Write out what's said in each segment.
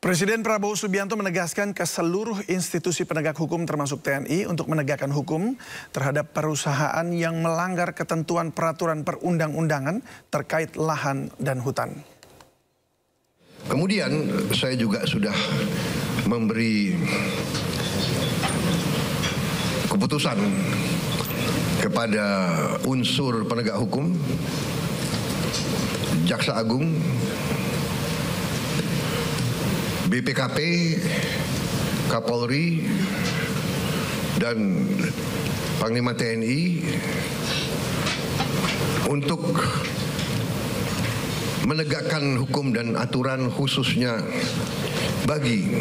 Presiden Prabowo Subianto menegaskan ke seluruh institusi penegak hukum termasuk TNI untuk menegakkan hukum terhadap perusahaan yang melanggar ketentuan peraturan perundang-undangan terkait lahan dan hutan. Kemudian saya juga sudah memberi keputusan kepada unsur penegak hukum, Jaksa Agung, BPKP, Kapolri, dan Panglima TNI untuk menegakkan hukum dan aturan khususnya bagi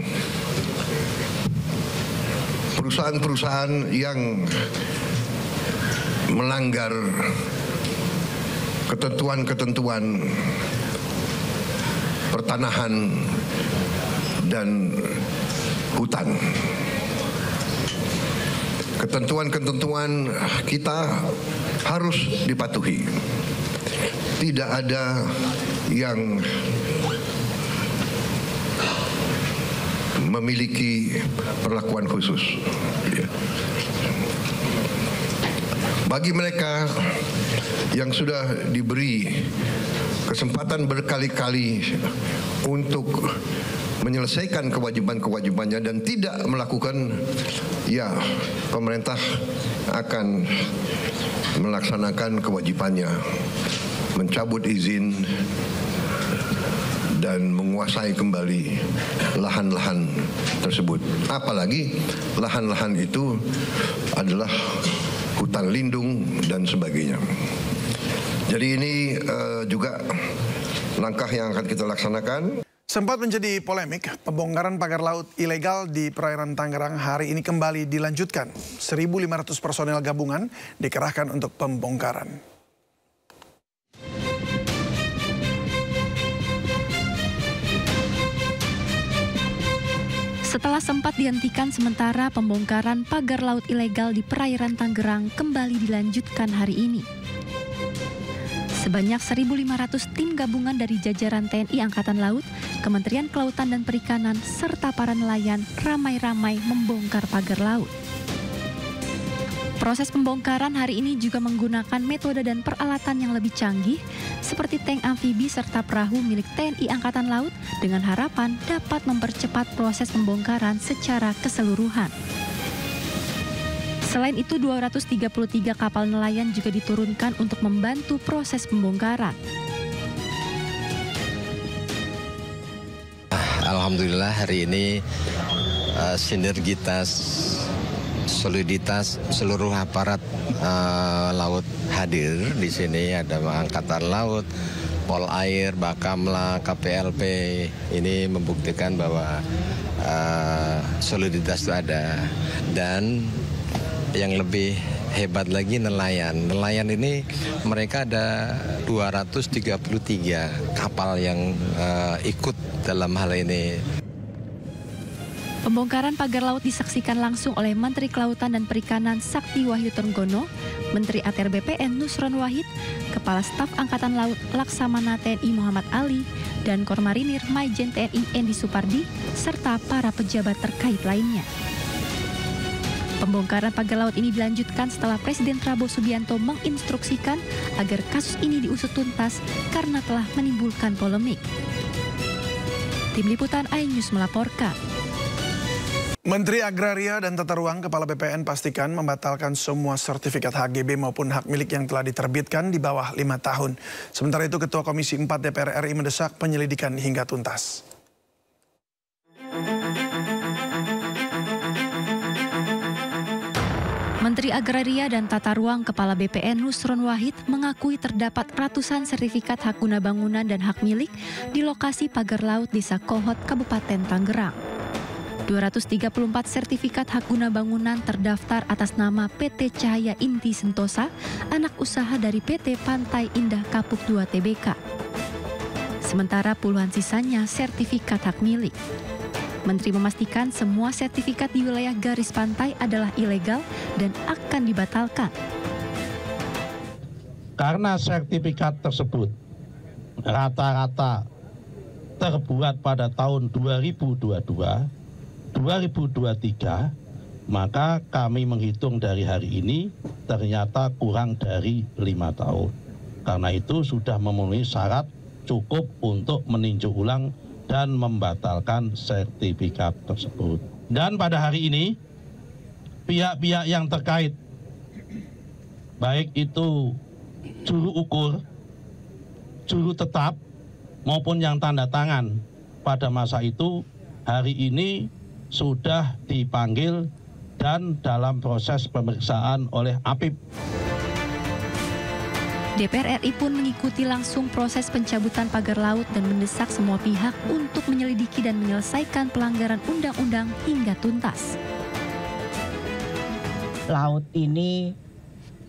perusahaan-perusahaan yang melanggar ketentuan-ketentuan pertanahan dan hutan. Ketentuan-ketentuan kita harus dipatuhi. Tidak ada yang memiliki perlakuan khusus. Bagi mereka yang sudah diberi kesempatan berkali-kali untuk menyelesaikan kewajiban-kewajibannya dan tidak melakukan, ya pemerintah akan melaksanakan kewajibannya, mencabut izin dan menguasai kembali lahan-lahan tersebut. Apalagi lahan-lahan itu adalah hutan lindung dan sebagainya. Jadi ini juga langkah yang akan kita laksanakan. Sempat menjadi polemik, pembongkaran pagar laut ilegal di perairan Tangerang hari ini kembali dilanjutkan. 1.500 personel gabungan dikerahkan untuk pembongkaran. Setelah sempat dihentikan sementara, pembongkaran pagar laut ilegal di perairan Tangerang kembali dilanjutkan hari ini. Sebanyak 1.500 tim gabungan dari jajaran TNI Angkatan Laut, Kementerian Kelautan dan Perikanan, serta para nelayan ramai-ramai membongkar pagar laut. Proses pembongkaran hari ini juga menggunakan metode dan peralatan yang lebih canggih, seperti tank amfibi serta perahu milik TNI Angkatan Laut, dengan harapan dapat mempercepat proses pembongkaran secara keseluruhan. Selain itu, 233 kapal nelayan juga diturunkan untuk membantu proses pembongkaran. Alhamdulillah hari ini sinergitas, soliditas seluruh aparat laut hadir di sini. Ada Angkatan Laut, Polair, Bakamla, KPLP. Ini membuktikan bahwa soliditas itu ada. Dan yang lebih hebat lagi nelayan. Nelayan ini mereka ada 233 kapal yang ikut dalam hal ini. Pembongkaran pagar laut disaksikan langsung oleh Menteri Kelautan dan Perikanan Sakti Wahyu Trenggono, Menteri ATR BPN Nusron Wahid, Kepala Staf Angkatan Laut Laksamana TNI Muhammad Ali, dan Kormarinir Maijen TNI Endi Supardi, serta para pejabat terkait lainnya. Pembongkaran pagar laut ini dilanjutkan setelah Presiden Prabowo Subianto menginstruksikan agar kasus ini diusut tuntas karena telah menimbulkan polemik. Tim Liputan iNews melaporkan. Menteri Agraria dan Tata Ruang Kepala BPN pastikan membatalkan semua sertifikat HGB maupun hak milik yang telah diterbitkan di bawah 5 tahun. Sementara itu Ketua Komisi 4 DPR RI mendesak penyelidikan hingga tuntas. Menteri Agraria dan Tata Ruang Kepala BPN Nusron Wahid mengakui terdapat ratusan sertifikat hak guna bangunan dan hak milik di lokasi pagar laut Desa Kohot, Kabupaten Tangerang. 234 sertifikat hak guna bangunan terdaftar atas nama PT Cahaya Inti Sentosa, anak usaha dari PT Pantai Indah Kapuk 2 Tbk. Sementara puluhan sisanya sertifikat hak milik. Menteri memastikan semua sertifikat di wilayah garis pantai adalah ilegal dan akan dibatalkan. Karena sertifikat tersebut rata-rata terbuat pada tahun 2022, 2023, maka kami menghitung dari hari ini ternyata kurang dari 5 tahun. Karena itu sudah memenuhi syarat cukup untuk meninjau ulang dan membatalkan sertifikat tersebut. Dan pada hari ini, pihak-pihak yang terkait, baik itu juru ukur, juru tetap, maupun yang tanda tangan pada masa itu, hari ini sudah dipanggil dan dalam proses pemeriksaan oleh APIP. DPR RI pun mengikuti langsung proses pencabutan pagar laut dan mendesak semua pihak untuk menyelidiki dan menyelesaikan pelanggaran undang-undang hingga tuntas. Laut ini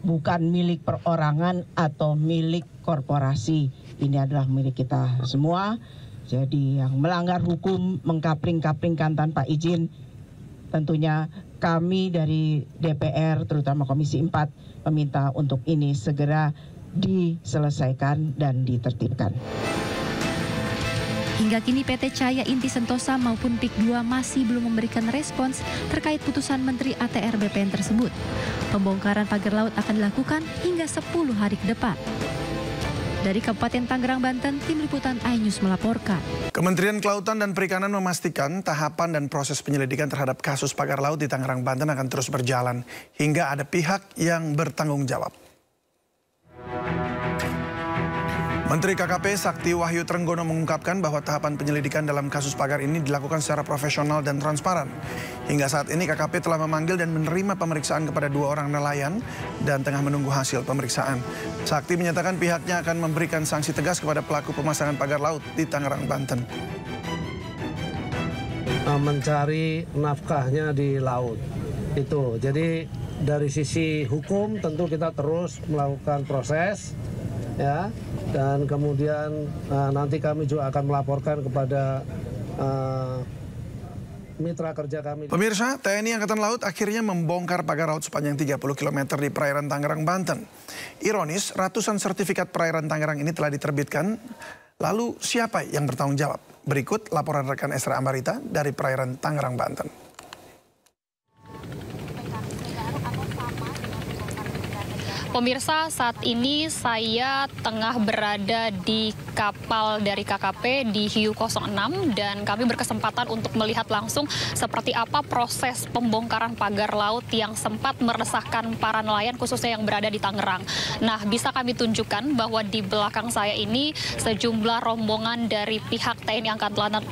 bukan milik perorangan atau milik korporasi. Ini adalah milik kita semua. Jadi yang melanggar hukum, mengkapling-kaplingkan tanpa izin, tentunya kami dari DPR, terutama Komisi 4, meminta untuk ini segera diselesaikan dan ditertibkan. Hingga kini PT Cahaya Inti Sentosa maupun PIK 2 masih belum memberikan respons terkait putusan Menteri ATR BPN tersebut. Pembongkaran pagar laut akan dilakukan hingga 10 hari ke depan. Dari Kabupaten Tangerang, Banten, Tim Liputan iNews melaporkan. Kementerian Kelautan dan Perikanan memastikan tahapan dan proses penyelidikan terhadap kasus pagar laut di Tangerang, Banten akan terus berjalan hingga ada pihak yang bertanggung jawab. Menteri KKP Sakti Wahyu Trenggono mengungkapkan bahwa tahapan penyelidikan dalam kasus pagar ini dilakukan secara profesional dan transparan. Hingga saat ini KKP telah memanggil dan menerima pemeriksaan kepada 2 orang nelayan dan tengah menunggu hasil pemeriksaan. Sakti menyatakan pihaknya akan memberikan sanksi tegas kepada pelaku pemasangan pagar laut di Tangerang, Banten. Mencari nafkahnya di laut itu. Jadi dari sisi hukum tentu kita terus melakukan proses, ya. Dan kemudian nanti kami juga akan melaporkan kepada mitra kerja kami. Pemirsa, TNI Angkatan Laut akhirnya membongkar pagar laut sepanjang 30 km di perairan Tangerang, Banten. Ironis, ratusan sertifikat perairan Tangerang ini telah diterbitkan. Lalu siapa yang bertanggung jawab? Berikut laporan rekan Esra Ambarita dari perairan Tangerang, Banten. Pemirsa, saat ini saya tengah berada di kapal dari KKP di Hiu 06 dan kami berkesempatan untuk melihat langsung seperti apa proses pembongkaran pagar laut yang sempat meresahkan para nelayan khususnya yang berada di Tangerang. Nah, bisa kami tunjukkan bahwa di belakang saya ini sejumlah rombongan dari pihak TNI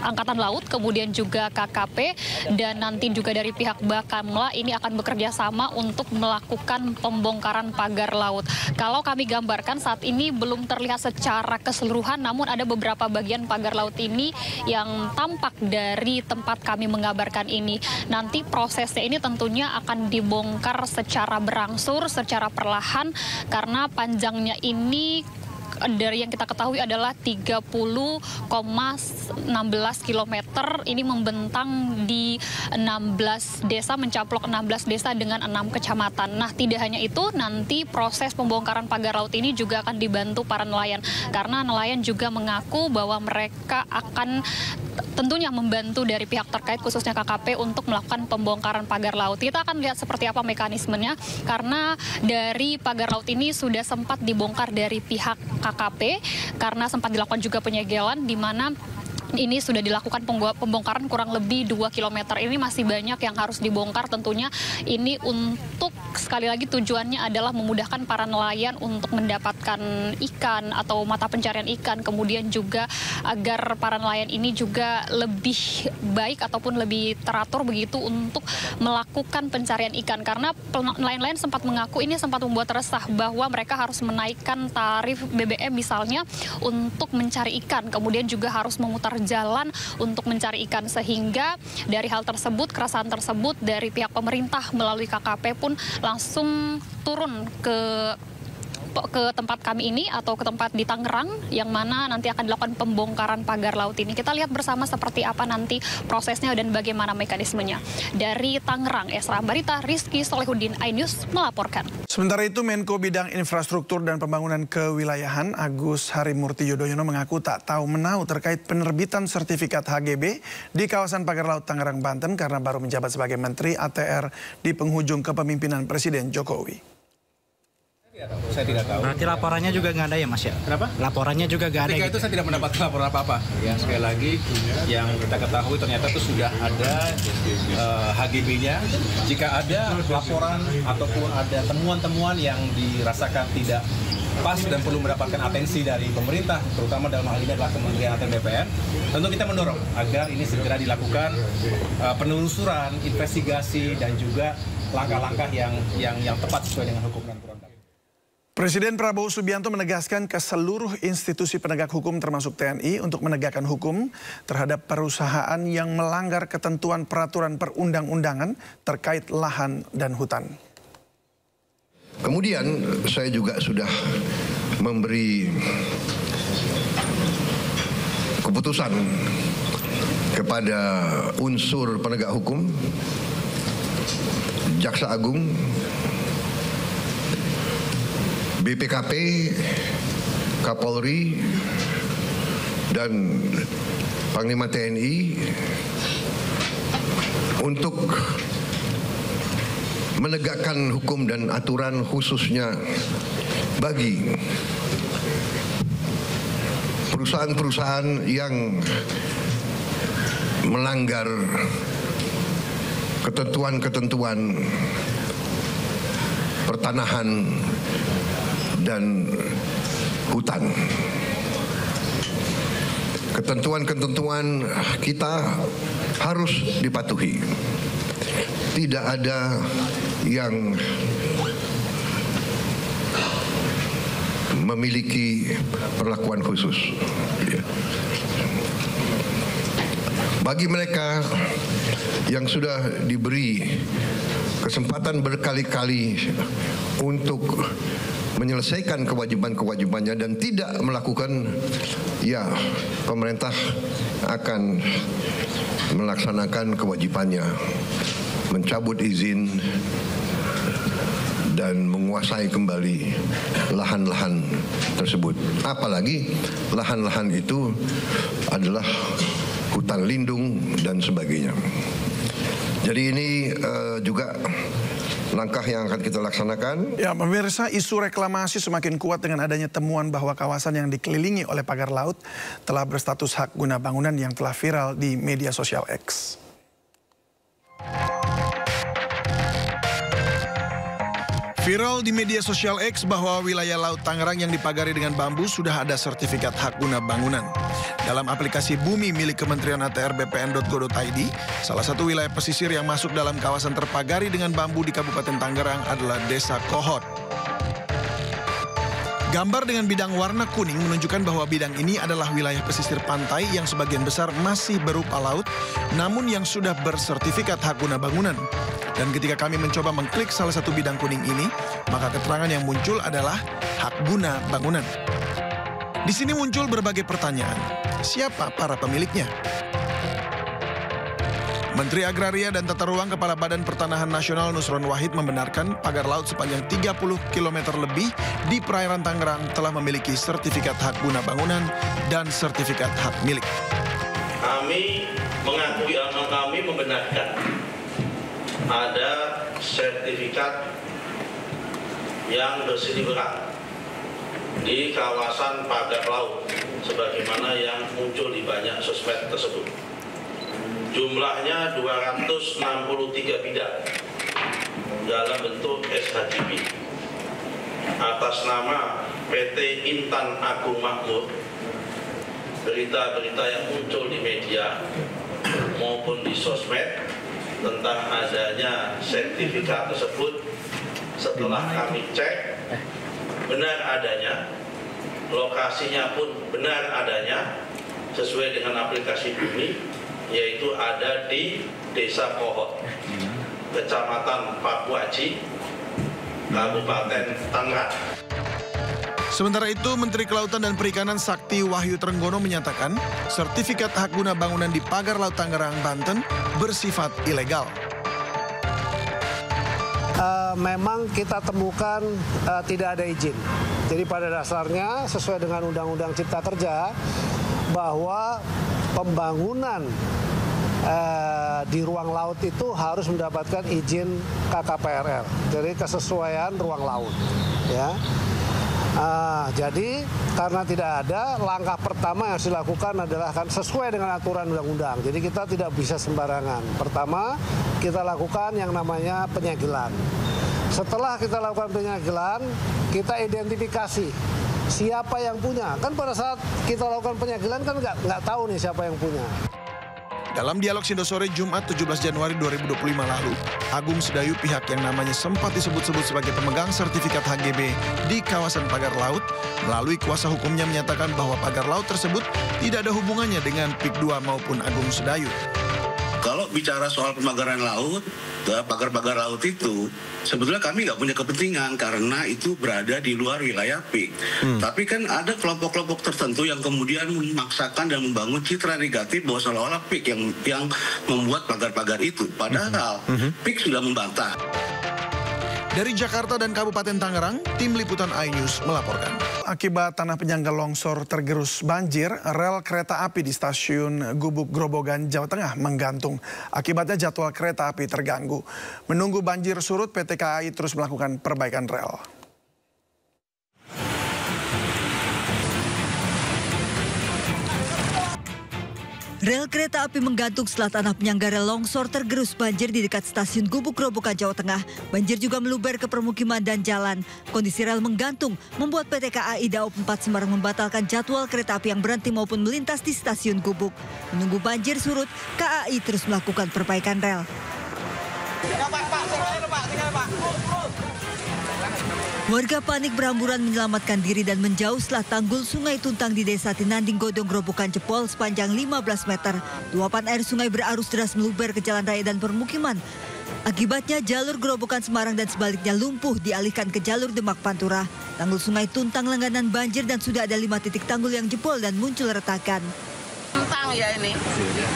Angkatan Laut, kemudian juga KKP dan nanti juga dari pihak Bakamla ini akan bekerja sama untuk melakukan pembongkaran pagar laut. Kalau kami gambarkan saat ini belum terlihat secara keseluruhan, namun ada beberapa bagian pagar laut ini yang tampak dari tempat kami mengabarkan ini. Nanti prosesnya ini tentunya akan dibongkar secara berangsur, secara perlahan, karena panjangnya ini dari yang kita ketahui adalah 30,16 km. Ini membentang di 16 desa, mencaplok 16 desa dengan 6 kecamatan. Nah, tidak hanya itu, nanti proses pembongkaran pagar laut ini juga akan dibantu para nelayan. Karena nelayan juga mengaku bahwa mereka akan tentunya membantu dari pihak terkait khususnya KKP untuk melakukan pembongkaran pagar laut. Kita akan lihat seperti apa mekanismenya, karena dari pagar laut ini sudah sempat dibongkar dari pihak KKP karena sempat dilakukan juga penyegelan di mana ini sudah dilakukan pembongkaran kurang lebih 2 km. Ini masih banyak yang harus dibongkar tentunya. Ini untuk sekali lagi tujuannya adalah memudahkan para nelayan untuk mendapatkan ikan atau mata pencarian ikan. Kemudian juga agar para nelayan ini juga lebih baik ataupun lebih teratur begitu untuk melakukan pencarian ikan. Karena nelayan-nelayan sempat mengaku ini sempat membuat resah bahwa mereka harus menaikkan tarif BBM misalnya untuk mencari ikan. Kemudian juga harus memutar jalan untuk mencari ikan, sehingga dari hal tersebut, keresahan tersebut dari pihak pemerintah melalui KKP pun langsung turun ke ke tempat kami ini atau ke tempat di Tangerang yang mana nanti akan dilakukan pembongkaran pagar laut ini. Kita lihat bersama seperti apa nanti prosesnya dan bagaimana mekanismenya. Dari Tangerang, Esra Ambarita, Rizky Solehuddin, iNews melaporkan. Sementara itu, Menko Bidang Infrastruktur dan Pembangunan Kewilayahan Agus Harimurti Yudhoyono mengaku tak tahu menahu terkait penerbitan sertifikat HGB di kawasan pagar laut Tangerang, Banten karena baru menjabat sebagai Menteri ATR di penghujung kepemimpinan Presiden Jokowi. Saya tidak tahu. Berarti laporannya juga nggak ada ya, Mas ya? Kenapa? Laporannya juga nggak ada. Ketika itu saya tidak mendapat laporan apa-apa. Ya, sekali lagi yang kita ketahui ternyata itu sudah ada HGB-nya. Jika ada laporan ataupun ada temuan-temuan yang dirasakan tidak pas dan perlu mendapatkan atensi dari pemerintah, terutama dalam hal ini adalah Kementerian ATR BPN, tentu kita mendorong agar ini segera dilakukan penelusuran, investigasi dan juga langkah-langkah yang tepat sesuai dengan hukum dan perundang. Presiden Prabowo Subianto menegaskan ke seluruh institusi penegak hukum termasuk TNI untuk menegakkan hukum terhadap perusahaan yang melanggar ketentuan peraturan perundang-undangan terkait lahan dan hutan. Kemudian saya juga sudah memberi keputusan kepada unsur penegak hukum, Jaksa Agung, BPKP, Kapolri, dan Panglima TNI untuk menegakkan hukum dan aturan khususnya bagi perusahaan-perusahaan yang melanggar ketentuan-ketentuan pertanahan dan hutan. Ketentuan-ketentuan kita harus dipatuhi. Tidak ada yang memiliki perlakuan khusus. Bagi mereka yang sudah diberi kesempatan berkali-kali untuk menyelesaikan kewajiban-kewajibannya dan tidak melakukan, ya pemerintah akan melaksanakan kewajibannya, mencabut izin dan menguasai kembali lahan-lahan tersebut. Apalagi lahan-lahan itu adalah hutan lindung dan sebagainya. Jadi ini juga langkah yang akan kita laksanakan. Ya, pemirsa, isu reklamasi semakin kuat dengan adanya temuan bahwa kawasan yang dikelilingi oleh pagar laut telah berstatus hak guna bangunan yang telah viral di media sosial X. Viral di media sosial X bahwa wilayah Laut Tangerang yang dipagari dengan bambu sudah ada sertifikat hak guna bangunan. Dalam aplikasi Bumi milik Kementerian ATR bpn.go.id, salah satu wilayah pesisir yang masuk dalam kawasan terpagari dengan bambu di Kabupaten Tangerang adalah Desa Kohot. Gambar dengan bidang warna kuning menunjukkan bahwa bidang ini adalah wilayah pesisir pantai yang sebagian besar masih berupa laut, namun yang sudah bersertifikat hak guna bangunan. Dan ketika kami mencoba mengklik salah satu bidang kuning ini, maka keterangan yang muncul adalah hak guna bangunan. Di sini muncul berbagai pertanyaan. Siapa para pemiliknya? Menteri Agraria dan Tata Ruang Kepala Badan Pertanahan Nasional Nusron Wahid membenarkan pagar laut sepanjang 30 km lebih di perairan Tangerang telah memiliki sertifikat hak guna bangunan dan sertifikat hak milik. Kami mengakui atau kami membenarkan ada sertifikat yang berseliweran di kawasan pagar laut sebagaimana yang muncul di banyak sosmed tersebut. Jumlahnya 263 bidang dalam bentuk SHGB atas nama PT Intan Agung Makmur. Berita-berita yang muncul di media maupun di sosmed tentang adanya sertifikat tersebut, setelah kami cek benar adanya, lokasinya pun benar adanya sesuai dengan aplikasi Bumi, yaitu ada di Desa Kohot, Kecamatan Pakuaji, Kabupaten Tangerang. Sementara itu, Menteri Kelautan dan Perikanan Sakti Wahyu Trenggono menyatakan sertifikat hak guna bangunan di Pagar Laut Tangerang, Banten bersifat ilegal. Memang kita temukan tidak ada izin. Jadi pada dasarnya sesuai dengan Undang-Undang Cipta Kerja bahwa pembangunan di ruang laut itu harus mendapatkan izin KKPRL. Jadi kesesuaian ruang laut, ya. Jadi karena tidak ada, langkah pertama yang harus dilakukan adalah kan sesuai dengan aturan undang-undang. Jadi kita tidak bisa sembarangan. Pertama, kita lakukan yang namanya penyegelan. Setelah kita lakukan penyegelan, kita identifikasi siapa yang punya. Kan pada saat kita lakukan penyegelan kan nggak tahu nih siapa yang punya. Dalam dialog Sindosore Jumat 17 Januari 2025 lalu, Agung Sedayu, pihak yang namanya sempat disebut-sebut sebagai pemegang sertifikat HGB di kawasan Pagar Laut, melalui kuasa hukumnya menyatakan bahwa pagar laut tersebut tidak ada hubungannya dengan PIK 2 maupun Agung Sedayu. Kalau bicara soal pemagaran laut, pagar-pagar laut itu, sebetulnya kami nggak punya kepentingan karena itu berada di luar wilayah PIK. Tapi kan ada kelompok-kelompok tertentu yang kemudian memaksakan dan membangun citra negatif bahwa seolah-olah PIK yang membuat pagar-pagar itu. Padahal PIK sudah membantah. Dari Jakarta dan Kabupaten Tangerang, Tim Liputan iNews melaporkan. Akibat tanah penyangga longsor tergerus banjir, rel kereta api di stasiun Gubuk Grobogan, Jawa Tengah menggantung. Akibatnya jadwal kereta api terganggu. Menunggu banjir surut, PT KAI terus melakukan perbaikan rel. Rel kereta api menggantung setelah tanah penyangga rel longsor tergerus banjir di dekat stasiun Gubuk Grobogan, Jawa Tengah. Banjir juga meluber ke permukiman dan jalan. Kondisi rel menggantung membuat PT KAI Daop 4 Semarang membatalkan jadwal kereta api yang berhenti maupun melintas di stasiun Gubuk. Menunggu banjir surut, KAI terus melakukan perbaikan rel. Warga panik berhamburan menyelamatkan diri dan menjauh setelah tanggul Sungai Tuntang di Desa Tinanding Godong Grobogan jebol sepanjang 15 meter. Luapan air sungai berarus deras meluber ke jalan raya dan permukiman. Akibatnya jalur Grobogan Semarang dan sebaliknya lumpuh dialihkan ke jalur Demak Pantura. Tanggul Sungai Tuntang langganan banjir dan sudah ada 5 titik tanggul yang jebol dan muncul retakan. Tentang ya ini,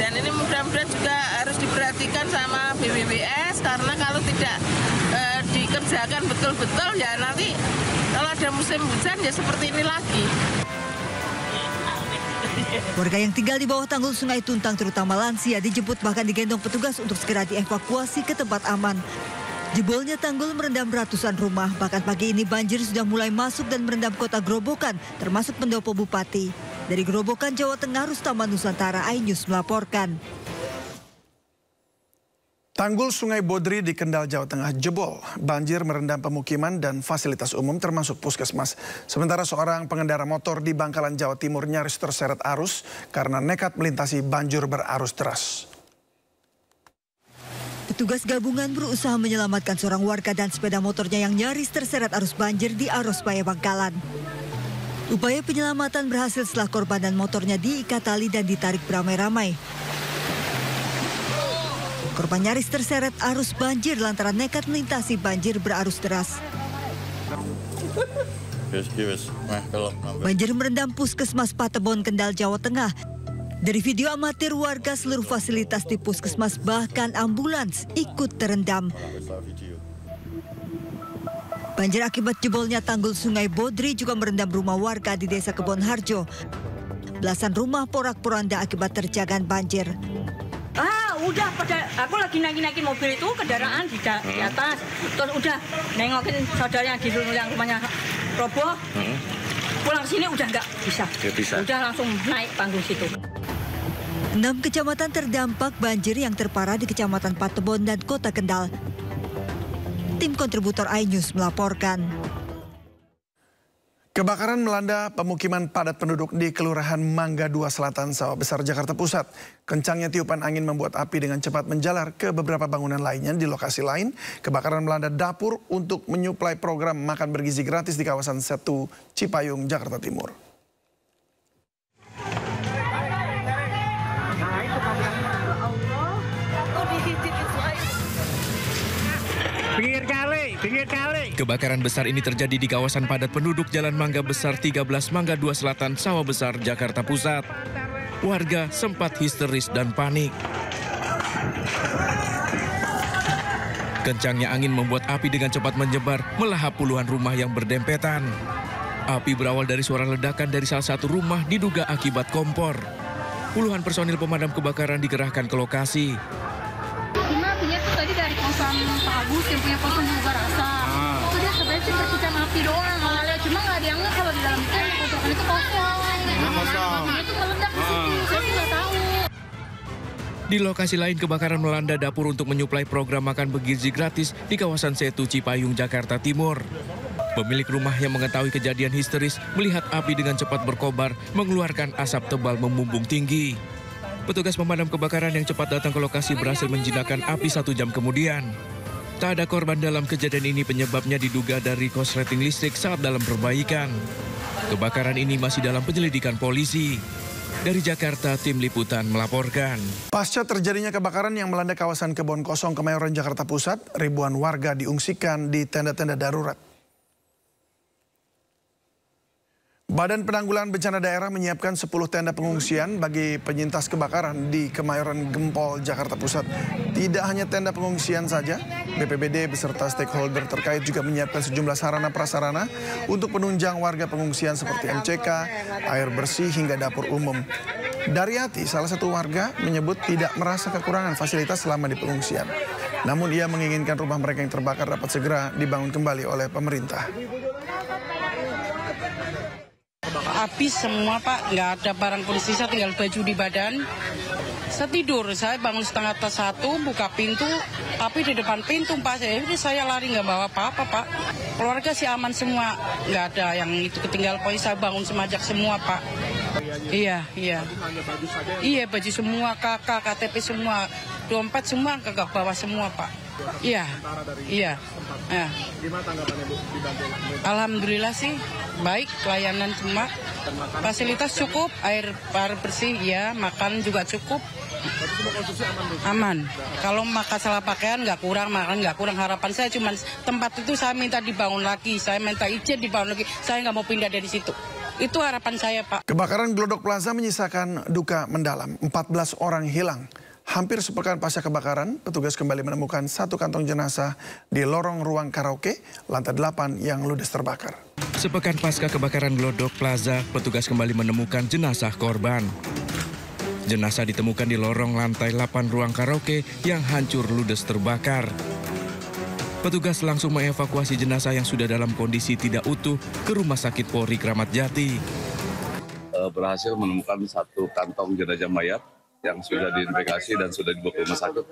dan ini mudah-mudahan juga harus diperhatikan sama BPBS karena kalau tidak dikerjakan betul-betul ya nanti kalau ada musim hujan ya seperti ini lagi. Warga yang tinggal di bawah tanggul Sungai Tuntang terutama lansia dijemput bahkan digendong petugas untuk segera dievakuasi ke tempat aman. Jebolnya tanggul merendam ratusan rumah, bahkan pagi ini banjir sudah mulai masuk dan merendam kota Grobogan termasuk pendopo bupati. Dari Grobogan, Jawa Tengah, Rustaman Nusantara, iNews melaporkan. Tanggul Sungai Bodri di Kendal, Jawa Tengah jebol. Banjir merendam pemukiman dan fasilitas umum termasuk puskesmas. Sementara seorang pengendara motor di Bangkalan, Jawa Timur nyaris terseret arus karena nekat melintasi banjir berarus deras. Petugas gabungan berusaha menyelamatkan seorang warga dan sepeda motornya yang nyaris terseret arus banjir di Arosbaya, Bangkalan. Upaya penyelamatan berhasil setelah korban dan motornya diikat tali dan ditarik beramai-ramai. Korban nyaris terseret arus banjir lantaran nekat melintasi banjir berarus deras. Banjir merendam puskesmas Patebon, Kendal, Jawa Tengah. Dari video amatir warga, seluruh fasilitas di puskesmas bahkan ambulans ikut terendam. Banjir akibat jebolnya tanggul Sungai Bodri juga merendam rumah warga di Desa Kebon Harjo. Belasan rumah porak-poranda akibat terjangan banjir. Udah pada aku lagi naikin mobil itu kendaraan di atas. Terus udah nengokin saudara yang di yang rumahnya roboh. Pulang sini udah nggak bisa. Udah langsung naik tanggul situ. 6 kecamatan terdampak banjir yang terparah di Kecamatan Patebon dan Kota Kendal. Tim kontributor iNews melaporkan. Kebakaran melanda pemukiman padat penduduk di Kelurahan Mangga 2 Selatan, Sawah Besar, Jakarta Pusat. Kencangnya tiupan angin membuat api dengan cepat menjalar ke beberapa bangunan lainnya di lokasi lain. Kebakaran melanda dapur untuk menyuplai program makan bergizi gratis di kawasan Setu Cipayung, Jakarta Timur. Pinggir kali. Kebakaran besar ini terjadi di kawasan padat penduduk Jalan Mangga Besar 13 Mangga 2 Selatan, Sawah Besar, Jakarta Pusat. Warga sempat histeris dan panik. Kencangnya angin membuat api dengan cepat menyebar, melahap puluhan rumah yang berdempetan. Api berawal dari suara ledakan dari salah satu rumah diduga akibat kompor. Puluhan personil pemadam kebakaran dikerahkan ke lokasi. Apinya tuh tadi dari kosan Pak Agus yang punya kosan juga rasa. Itu dia sebenarnya sih percikan api doang. Cuma nggak ada yang nggak kalau di dalam kontrakan itu kosong. Apinya itu meledak di situ. Saya sih nggak tahu. Di lokasi lain kebakaran melanda dapur untuk menyuplai program makan bergizi gratis di kawasan Setu Cipayung, Jakarta Timur. Pemilik rumah yang mengetahui kejadian histeris melihat api dengan cepat berkobar mengeluarkan asap tebal membumbung tinggi. Petugas pemadam kebakaran yang cepat datang ke lokasi berhasil menjinakkan api 1 jam kemudian. Tak ada korban dalam kejadian ini, penyebabnya diduga dari korsleting listrik saat dalam perbaikan. Kebakaran ini masih dalam penyelidikan polisi. Dari Jakarta, Tim Liputan melaporkan. Pasca terjadinya kebakaran yang melanda kawasan Kebon Kosong, Kemayoran, Jakarta Pusat, ribuan warga diungsikan di tenda-tenda darurat. Badan Penanggulangan Bencana Daerah menyiapkan 10 tenda pengungsian bagi penyintas kebakaran di Kemayoran Gempol, Jakarta Pusat. Tidak hanya tenda pengungsian saja, BPBD beserta stakeholder terkait juga menyiapkan sejumlah sarana prasarana untuk penunjang warga pengungsian seperti MCK, air bersih hingga dapur umum. Daryati, salah satu warga, menyebut tidak merasa kekurangan fasilitas selama di pengungsian. Namun ia menginginkan rumah mereka yang terbakar dapat segera dibangun kembali oleh pemerintah. Habis semua Pak, nggak ada barang kondisi, saya tinggal baju di badan. Saya tidur, saya bangun 1:30, buka pintu, api di depan pintu Pak. Saya lari nggak bawa apa-apa Pak. Keluarga sih aman semua, nggak ada yang itu ketinggal. Pokoknya saya bangun semajak semua Pak. Iya. Iya, baju semua, kakak, KTP semua, dompet semua kagak bawa semua Pak. Iya. Gimana tanggapannya Bu? Alhamdulillah sih baik, pelayanan semua, fasilitas cukup, air bersih ya, makan juga cukup. Semua konsumsi aman Bu? Aman. Kalau masalah pakaian nggak kurang, makan nggak kurang. Harapan saya cuma tempat itu saya minta dibangun lagi, saya minta izin dibangun lagi, saya nggak mau pindah dari situ. Itu harapan saya Pak. Kebakaran Glodok Plaza menyisakan duka mendalam, 14 orang hilang. Hampir sepekan pasca kebakaran, petugas kembali menemukan 1 kantong jenazah di lorong ruang karaoke lantai 8 yang ludes terbakar. Sepekan pasca kebakaran Glodok Plaza, petugas kembali menemukan jenazah korban. Jenazah ditemukan di lorong lantai 8 ruang karaoke yang hancur ludes terbakar. Petugas langsung mengevakuasi jenazah yang sudah dalam kondisi tidak utuh ke Rumah Sakit Polri Kramat Jati. Berhasil menemukan 1 kantong jenazah mayat yang sudah diidentifikasi dan sudah dibawa ke rumah sakit.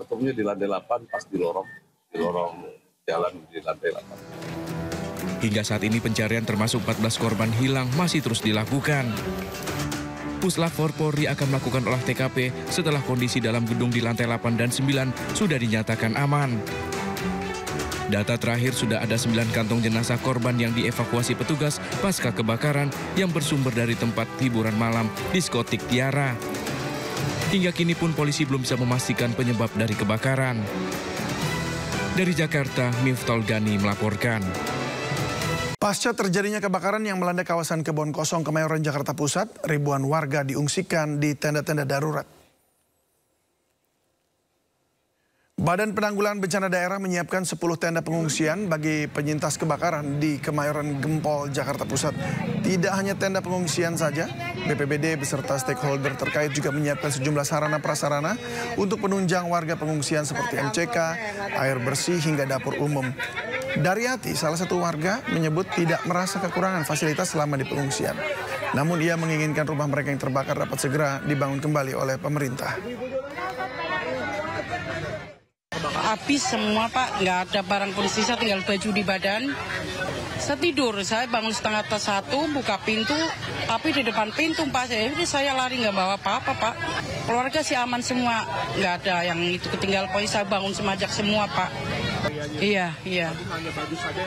Ketemunya di lantai 8 pas di lorong jalan di lantai 8. Hingga saat ini pencarian termasuk 14 korban hilang masih terus dilakukan. Puslap 4 Polri akan melakukan olah TKP setelah kondisi dalam gedung di lantai 8 dan 9 sudah dinyatakan aman. Data terakhir sudah ada 9 kantong jenazah korban yang dievakuasi petugas pasca kebakaran yang bersumber dari tempat hiburan malam diskotik Tiara. Hingga kini pun polisi belum bisa memastikan penyebab dari kebakaran. Dari Jakarta, Miftol Gani melaporkan. Pasca terjadinya kebakaran yang melanda kawasan Kebon Kosong, Kemayoran, Jakarta Pusat, ribuan warga diungsikan di tenda-tenda darurat. Badan Penanggulangan Bencana Daerah menyiapkan 10 tenda pengungsian bagi penyintas kebakaran di Kemayoran Gempol, Jakarta Pusat. Tidak hanya tenda pengungsian saja, BPBD beserta stakeholder terkait juga menyiapkan sejumlah sarana prasarana untuk penunjang warga pengungsian seperti MCK, air bersih hingga dapur umum. Daryati, salah satu warga, menyebut tidak merasa kekurangan fasilitas selama di pengungsian. Namun ia menginginkan rumah mereka yang terbakar dapat segera dibangun kembali oleh pemerintah. Habis semua Pak, nggak ada barang kondisi, saya tinggal baju di badan. Saya tidur, saya bangun 1:30, buka pintu, api di depan pintu Pak. Saya lari nggak bawa apa-apa Pak. Keluarga sih aman semua, nggak ada yang itu ketinggal. Pokoknya saya bangun semajak semua Pak. Iya.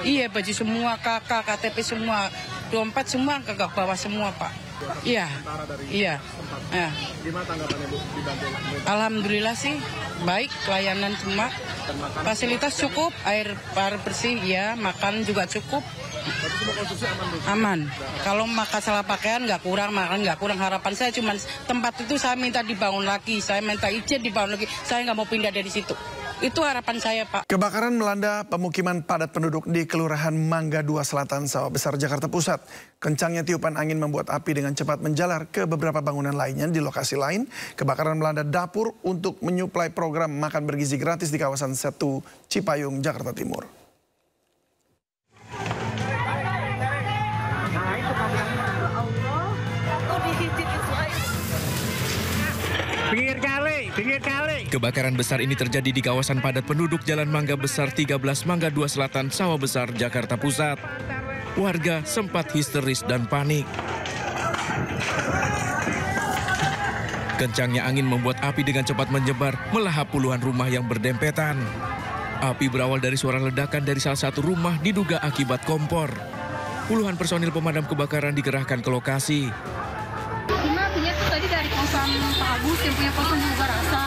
Iya, baju semua, kakak, KTP semua, dompet semua kagak bawa semua Pak. Iya. Gimana tanggapannya Bu? Alhamdulillah sih baik, pelayanan semua, Fasilitas cukup, air bersih ya, makan juga cukup. Aman. Kalau masalah pakaian nggak kurang, makan nggak kurang. Harapan saya cuma tempat itu saya minta dibangun lagi, saya minta izin dibangun lagi. Saya nggak mau pindah dari situ. Itu harapan saya, Pak. Kebakaran melanda pemukiman padat penduduk di Kelurahan Mangga 2 Selatan, Sawah Besar, Jakarta Pusat. Kencangnya tiupan angin membuat api dengan cepat menjalar ke beberapa bangunan lainnya. Di lokasi lain, kebakaran melanda dapur untuk menyuplai program makan bergizi gratis di kawasan Setu Cipayung, Jakarta Timur. Pinggir kali. Kebakaran besar ini terjadi di kawasan padat penduduk Jalan Mangga Besar 13, Mangga 2 Selatan, Sawah Besar, Jakarta Pusat. Warga sempat histeris dan panik. Kencangnya angin membuat api dengan cepat menyebar, melahap puluhan rumah yang berdempetan. Api berawal dari suara ledakan dari salah satu rumah diduga akibat kompor. Puluhan personil pemadam kebakaran dikerahkan ke lokasi. Apinya tuh tadi dari kosan Pak Agus yang punya kosan juga rasa.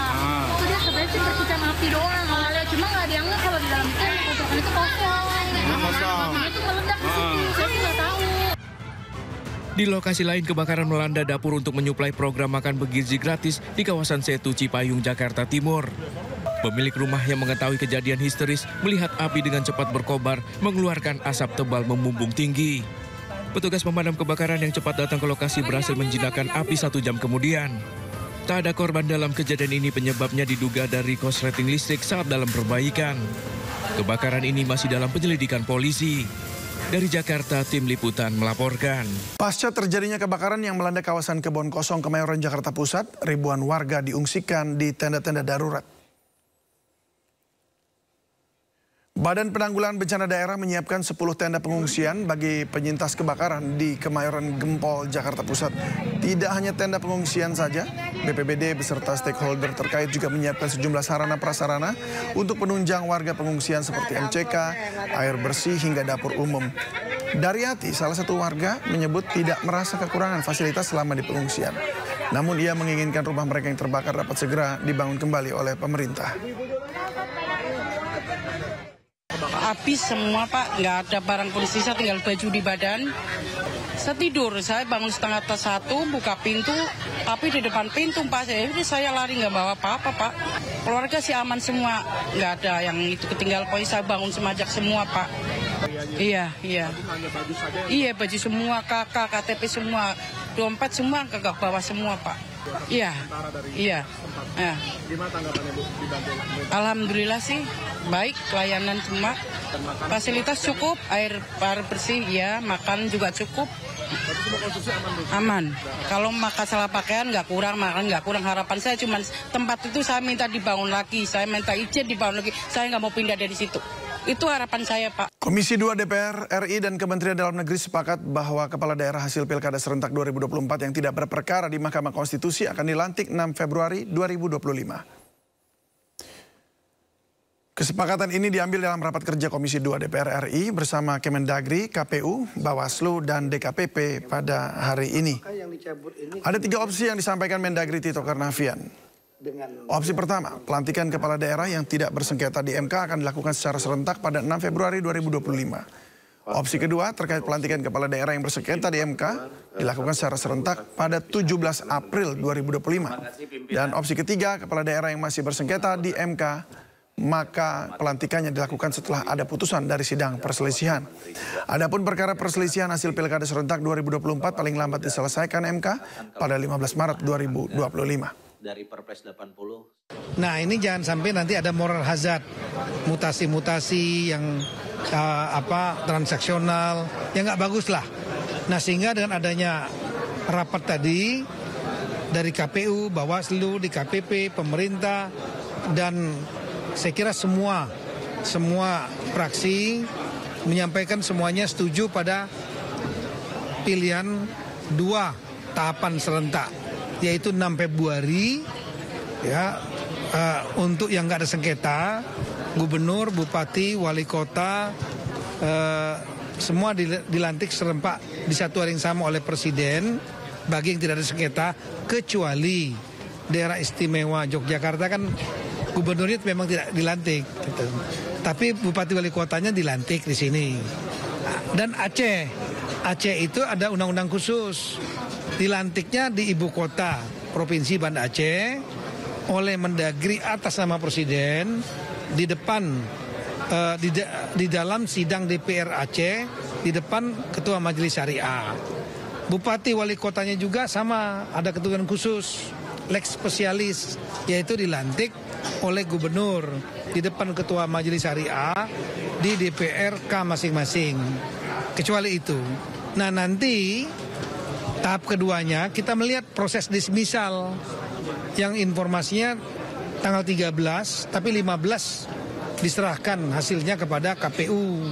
Itu dia sebenarnya sih percikan api doang. Cuma nggak ada yang kalau di dalam kontrakan itu kosong. Apinya itu meledak di situ. Saya sih nggak tahu. Di lokasi lain, kebakaran melanda dapur untuk menyuplai program makan bergizi gratis di kawasan Setu Cipayung, Jakarta Timur. Pemilik rumah yang mengetahui kejadian histeris melihat api dengan cepat berkobar, mengeluarkan asap tebal membumbung tinggi. Petugas pemadam kebakaran yang cepat datang ke lokasi berhasil menjinakkan api 1 jam kemudian. Tak ada korban dalam kejadian ini, penyebabnya diduga dari korsleting listrik saat dalam perbaikan. Kebakaran ini masih dalam penyelidikan polisi. Dari Jakarta, tim liputan melaporkan. Pasca terjadinya kebakaran yang melanda kawasan Kebon Kosong, Kemayoran, Jakarta Pusat, ribuan warga diungsikan di tenda-tenda darurat. Badan Penanggulangan Bencana Daerah menyiapkan 10 tenda pengungsian bagi penyintas kebakaran di Kemayoran Gempol, Jakarta Pusat. Tidak hanya tenda pengungsian saja, BPBD beserta stakeholder terkait juga menyiapkan sejumlah sarana-prasarana untuk penunjang warga pengungsian seperti MCK, air bersih hingga dapur umum. Daryati, salah satu warga, menyebut tidak merasa kekurangan fasilitas selama di pengungsian. Namun ia menginginkan rumah mereka yang terbakar dapat segera dibangun kembali oleh pemerintah. Api semua, Pak, nggak ada barang pun sisa, tinggal baju di badan. Setidur, saya bangun 1:30, buka pintu, api di depan pintu, Pak. Saya lari nggak bawa apa-apa, Pak. Keluarga sih aman semua, nggak ada yang itu ketinggalan. Pokoknya saya bangun semajak semua, Pak. Iya. Iya, baju semua, kakak, KTP semua, dompet semua kagak bawa semua, Pak. Iya. Gimana tanggapannya, Bu? Alhamdulillah sih, baik pelayanan semua. Fasilitas cukup, air bersih ya, makan juga cukup. Aman. Kalau masalah pakaian nggak kurang, makan nggak kurang. Harapan saya cuma tempat itu saya minta dibangun lagi, saya minta izin dibangun lagi. Saya nggak mau pindah dari situ. Itu harapan saya, Pak. Komisi 2 DPR RI dan Kementerian Dalam Negeri sepakat bahwa kepala daerah hasil Pilkada serentak 2024 yang tidak berperkara di Mahkamah Konstitusi akan dilantik 6 Februari 2025. Kesepakatan ini diambil dalam rapat kerja Komisi 2 DPR RI bersama Kemendagri, KPU, Bawaslu, dan DKPP pada hari ini. Ada 3 opsi yang disampaikan Mendagri Tito Karnavian. Opsi pertama, pelantikan kepala daerah yang tidak bersengketa di MK akan dilakukan secara serentak pada 6 Februari 2025. Opsi kedua, terkait pelantikan kepala daerah yang bersengketa di MK dilakukan secara serentak pada 17 April 2025. Dan opsi ketiga, kepala daerah yang masih bersengketa di MK, maka pelantikannya dilakukan setelah ada putusan dari sidang perselisihan. Adapun perkara perselisihan hasil Pilkada serentak 2024 paling lambat diselesaikan MK pada 15 Maret 2025. Dari Perpres 80. Nah, ini jangan sampai nanti ada moral hazard, mutasi-mutasi yang transaksional, yang nggak bagus lah. Nah, sehingga dengan adanya rapat tadi dari KPU, Bawaslu, DKPP, pemerintah, dan saya kira semua fraksi menyampaikan semuanya setuju pada pilihan 2 tahapan serentak, yaitu 6 Februari ya, untuk yang nggak ada sengketa, gubernur, bupati, wali kota, semua dilantik serempak di satu hari yang sama oleh presiden bagi yang tidak ada sengketa, kecuali daerah istimewa Yogyakarta kan gubernurnya memang tidak dilantik, gitu. Tapi bupati wali kotanya dilantik di sini. Dan Aceh itu ada undang-undang khusus. Dilantiknya di ibu kota provinsi Banda Aceh oleh Mendagri atas nama presiden di depan di dalam sidang DPR Aceh di depan ketua majelis syariah. Bupati wali kotanya juga sama, ada ketentuan khusus lex spesialis, yaitu dilantik oleh gubernur di depan ketua majelis syariah di DPRK masing-masing. Kecuali itu. Nah, nanti tahap keduanya kita melihat proses dismisal yang informasinya tanggal 13 tapi 15 diserahkan hasilnya kepada KPU.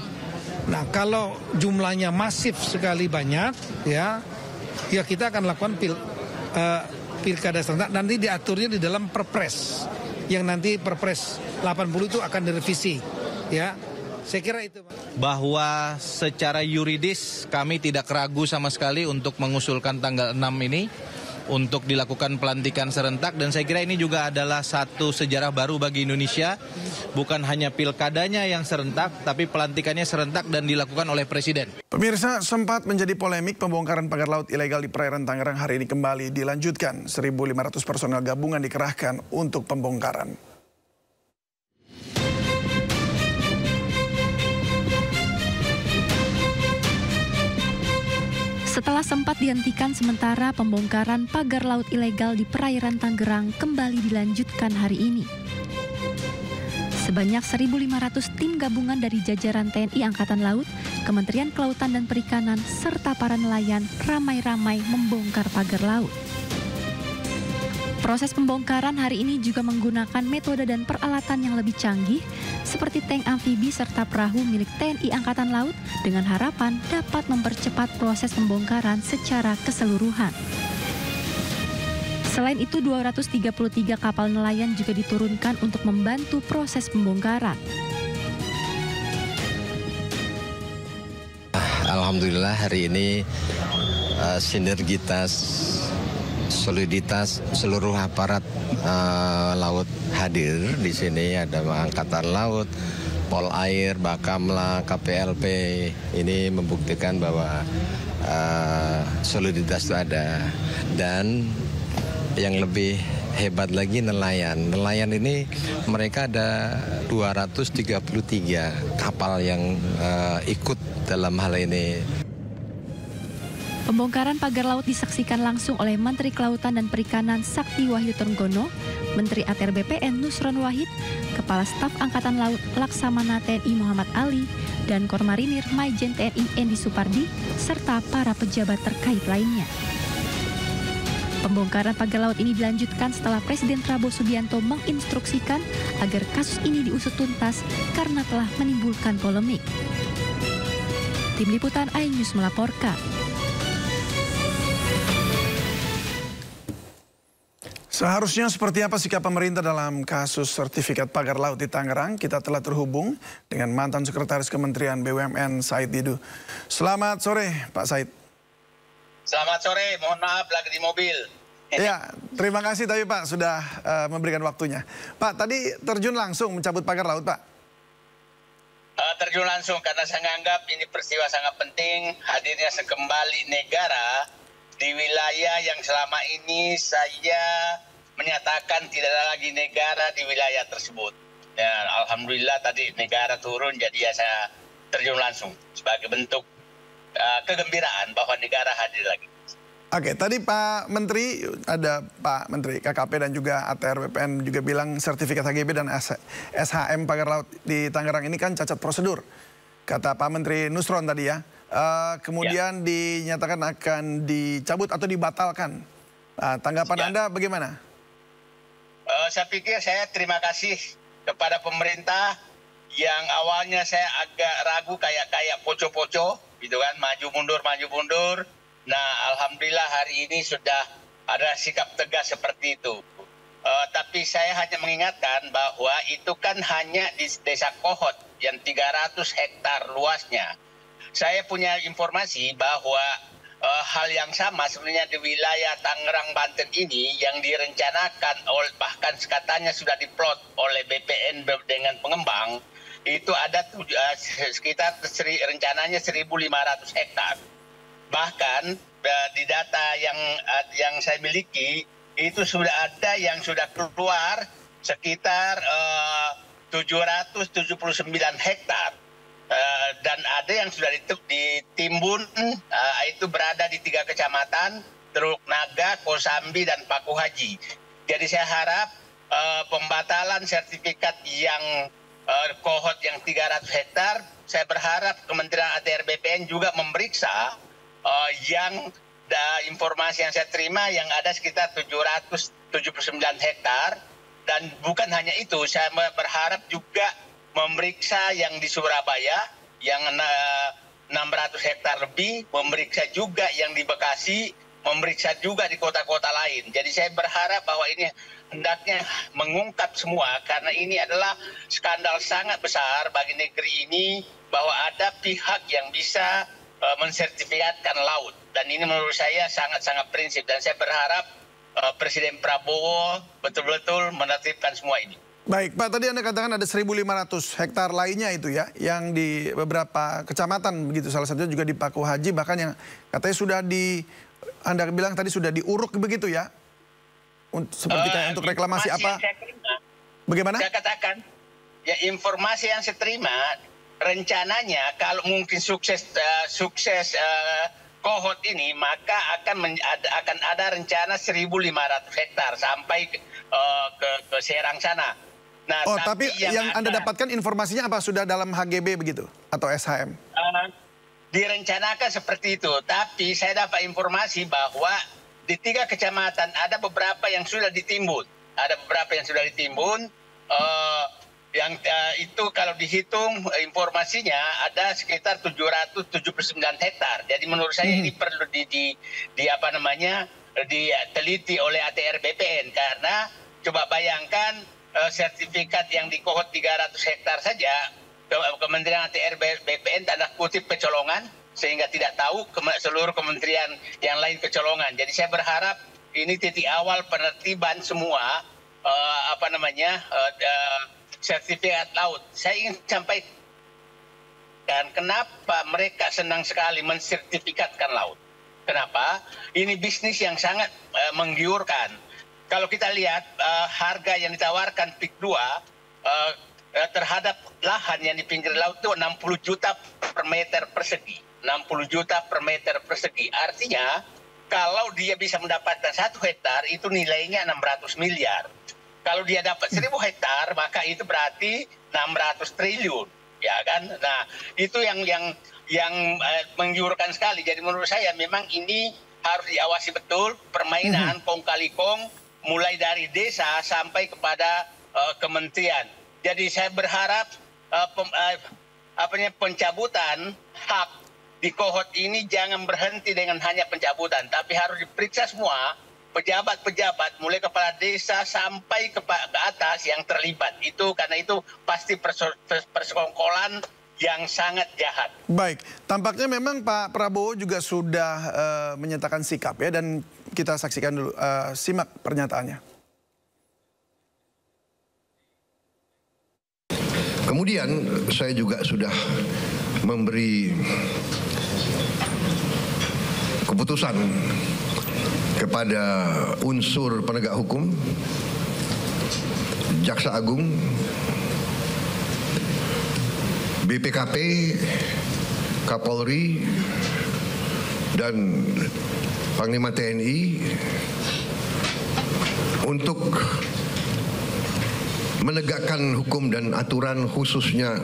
Nah, kalau jumlahnya masif sekali banyak, ya kita akan lakukan pilkada serentak. Nanti diaturnya di dalam Perpres, yang nanti Perpres 80 itu akan direvisi, ya. Saya kira itu, Pak. Bahwa secara yuridis kami tidak ragu sama sekali untuk mengusulkan tanggal 6 ini untuk dilakukan pelantikan serentak, dan saya kira ini juga adalah satu sejarah baru bagi Indonesia. Bukan hanya pilkadanya yang serentak, tapi pelantikannya serentak dan dilakukan oleh Presiden. Pemirsa, sempat menjadi polemik pembongkaran pagar laut ilegal di perairan Tangerang hari ini kembali dilanjutkan. 1.500 personel gabungan dikerahkan untuk pembongkaran. Setelah sempat dihentikan sementara, pembongkaran pagar laut ilegal di perairan Tangerang kembali dilanjutkan hari ini. Sebanyak 1.500 tim gabungan dari jajaran TNI Angkatan Laut, Kementerian Kelautan dan Perikanan, serta para nelayan ramai-ramai membongkar pagar laut. Proses pembongkaran hari ini juga menggunakan metode dan peralatan yang lebih canggih, seperti tank amfibi serta perahu milik TNI Angkatan Laut, dengan harapan dapat mempercepat proses pembongkaran secara keseluruhan. Selain itu, 233 kapal nelayan juga diturunkan untuk membantu proses pembongkaran. Alhamdulillah hari ini sinergitas, soliditas seluruh aparat laut hadir di sini. Ada Angkatan Laut, Polair, Bakamla, KPLP. Ini membuktikan bahwa soliditas itu ada. Dan yang lebih hebat lagi nelayan. Nelayan ini mereka ada 233 kapal yang ikut dalam hal ini. Pembongkaran pagar laut disaksikan langsung oleh Menteri Kelautan dan Perikanan Sakti Wahyu Trenggono, Menteri ATR BPN Nusron Wahid, Kepala Staf Angkatan Laut Laksamana TNI Muhammad Ali, dan Kormarinir Maijen TNI Endi Supardi, serta para pejabat terkait lainnya. Pembongkaran pagar laut ini dilanjutkan setelah Presiden Prabowo Subianto menginstruksikan agar kasus ini diusut tuntas karena telah menimbulkan polemik. Tim Liputan iNews melaporkan. Seharusnya seperti apa sikap pemerintah dalam kasus sertifikat pagar laut di Tangerang? Kita telah terhubung dengan mantan Sekretaris Kementerian BUMN Said Didu. Selamat sore Pak Said. Selamat sore, mohon maaf lagi di mobil. Ya, terima kasih tapi Pak sudah memberikan waktunya. Pak, tadi terjun langsung mencabut pagar laut Pak? Terjun langsung karena saya menganggap ini peristiwa sangat penting, hadirnya sekembali negara di wilayah yang selama ini saya menyatakan tidak ada lagi negara di wilayah tersebut. Ya, alhamdulillah tadi negara turun, jadi ya saya terjun langsung sebagai bentuk kegembiraan bahwa negara hadir lagi. Oke, tadi Pak Menteri, ada Pak Menteri KKP dan juga ATR BPN juga bilang sertifikat HGB dan SHM pagar laut di Tangerang ini kan cacat prosedur. Kata Pak Menteri Nusron tadi ya. Kemudian dinyatakan akan dicabut atau dibatalkan. Tanggapan Anda bagaimana? Saya pikir saya terima kasih kepada pemerintah yang awalnya saya agak ragu kayak poco-poco gitu kan, maju mundur. Nah, alhamdulillah hari ini sudah ada sikap tegas seperti itu. Tapi saya hanya mengingatkan bahwa itu kan hanya di Desa Kohot yang 300 hektar luasnya. Saya punya informasi bahwa hal yang sama sebenarnya di wilayah Tangerang, Banten ini yang direncanakan bahkan katanya sudah diplot oleh BPN dengan pengembang itu ada sekitar rencananya 1.500 hektar. Bahkan di data yang saya miliki itu sudah ada yang sudah keluar sekitar 779 hektar. Dan ada yang sudah ditimbun, itu berada di 3 kecamatan, Teluk Naga, Kosambi, dan Paku Haji. Jadi saya harap pembatalan sertifikat yang kohort yang 300 hektar, saya berharap Kementerian ATR BPN juga memeriksa yang informasi yang saya terima yang ada sekitar 779 hektar. Dan bukan hanya itu, saya berharap juga memeriksa yang di Surabaya yang 600 hektar lebih, memeriksa juga yang di Bekasi, memeriksa juga di kota-kota lain. Jadi saya berharap bahwa ini hendaknya mengungkap semua karena ini adalah skandal sangat besar bagi negeri ini bahwa ada pihak yang bisa mensertifikatkan laut. Dan ini menurut saya sangat-sangat prinsip dan saya berharap Presiden Prabowo betul-betul menertibkan semua ini. Baik, Pak, tadi Anda katakan ada 1.500 hektar lainnya itu ya, yang di beberapa kecamatan begitu, salah satunya juga di Paku Haji, bahkan yang katanya sudah Anda bilang tadi sudah diuruk begitu ya, seperti kayak untuk reklamasi apa? Bagaimana? Saya katakan, ya informasi yang saya terima, rencananya kalau mungkin sukses kohort ini, maka akan ada rencana 1.500 hektar sampai ke Serang sana. Nah, tapi yang Anda dapatkan informasinya apa? Sudah dalam HGB begitu? Atau SHM? Direncanakan seperti itu. Tapi saya dapat informasi bahwa di 3 kecamatan ada beberapa yang sudah ditimbun. Ada beberapa yang sudah ditimbun. Itu kalau dihitung informasinya ada sekitar 779 hektar. Jadi menurut saya ini perlu diteliti oleh ATR BPN. Karena coba bayangkan sertifikat yang di kohort 300 hektar saja, Kementerian ATR BPN tanda kutip kecolongan, sehingga tidak tahu seluruh kementerian yang lain kecolongan. Jadi saya berharap ini titik awal penertiban semua sertifikat laut. Saya ingin sampaikan kenapa mereka senang sekali mensertifikatkan laut. Kenapa? Ini bisnis yang sangat menggiurkan. Kalau kita lihat harga yang ditawarkan PIK 2 terhadap lahan yang di pinggir laut itu 60 juta per meter persegi. 60 juta per meter persegi. Artinya kalau dia bisa mendapatkan 1 hektar itu nilainya 600 miliar. Kalau dia dapat 1.000 hektar maka itu berarti 600 triliun. Ya kan? Nah, itu yang menggiurkan sekali. Jadi menurut saya memang ini harus diawasi betul permainan kong kali kong mulai dari desa sampai kepada kementerian. Jadi saya berharap pencabutan hak di kohort ini jangan berhenti dengan hanya pencabutan, tapi harus diperiksa semua pejabat-pejabat mulai kepala desa sampai ke atas yang terlibat. Itu karena itu pasti persekongkolan yang sangat jahat. Baik, tampaknya memang Pak Prabowo juga sudah menyatakan sikap ya, dan kita saksikan dulu, simak pernyataannya. Kemudian saya juga sudah memberi keputusan kepada unsur penegak hukum, Jaksa Agung, BPKP, Kapolri, dan Panglima TNI untuk menegakkan hukum dan aturan khususnya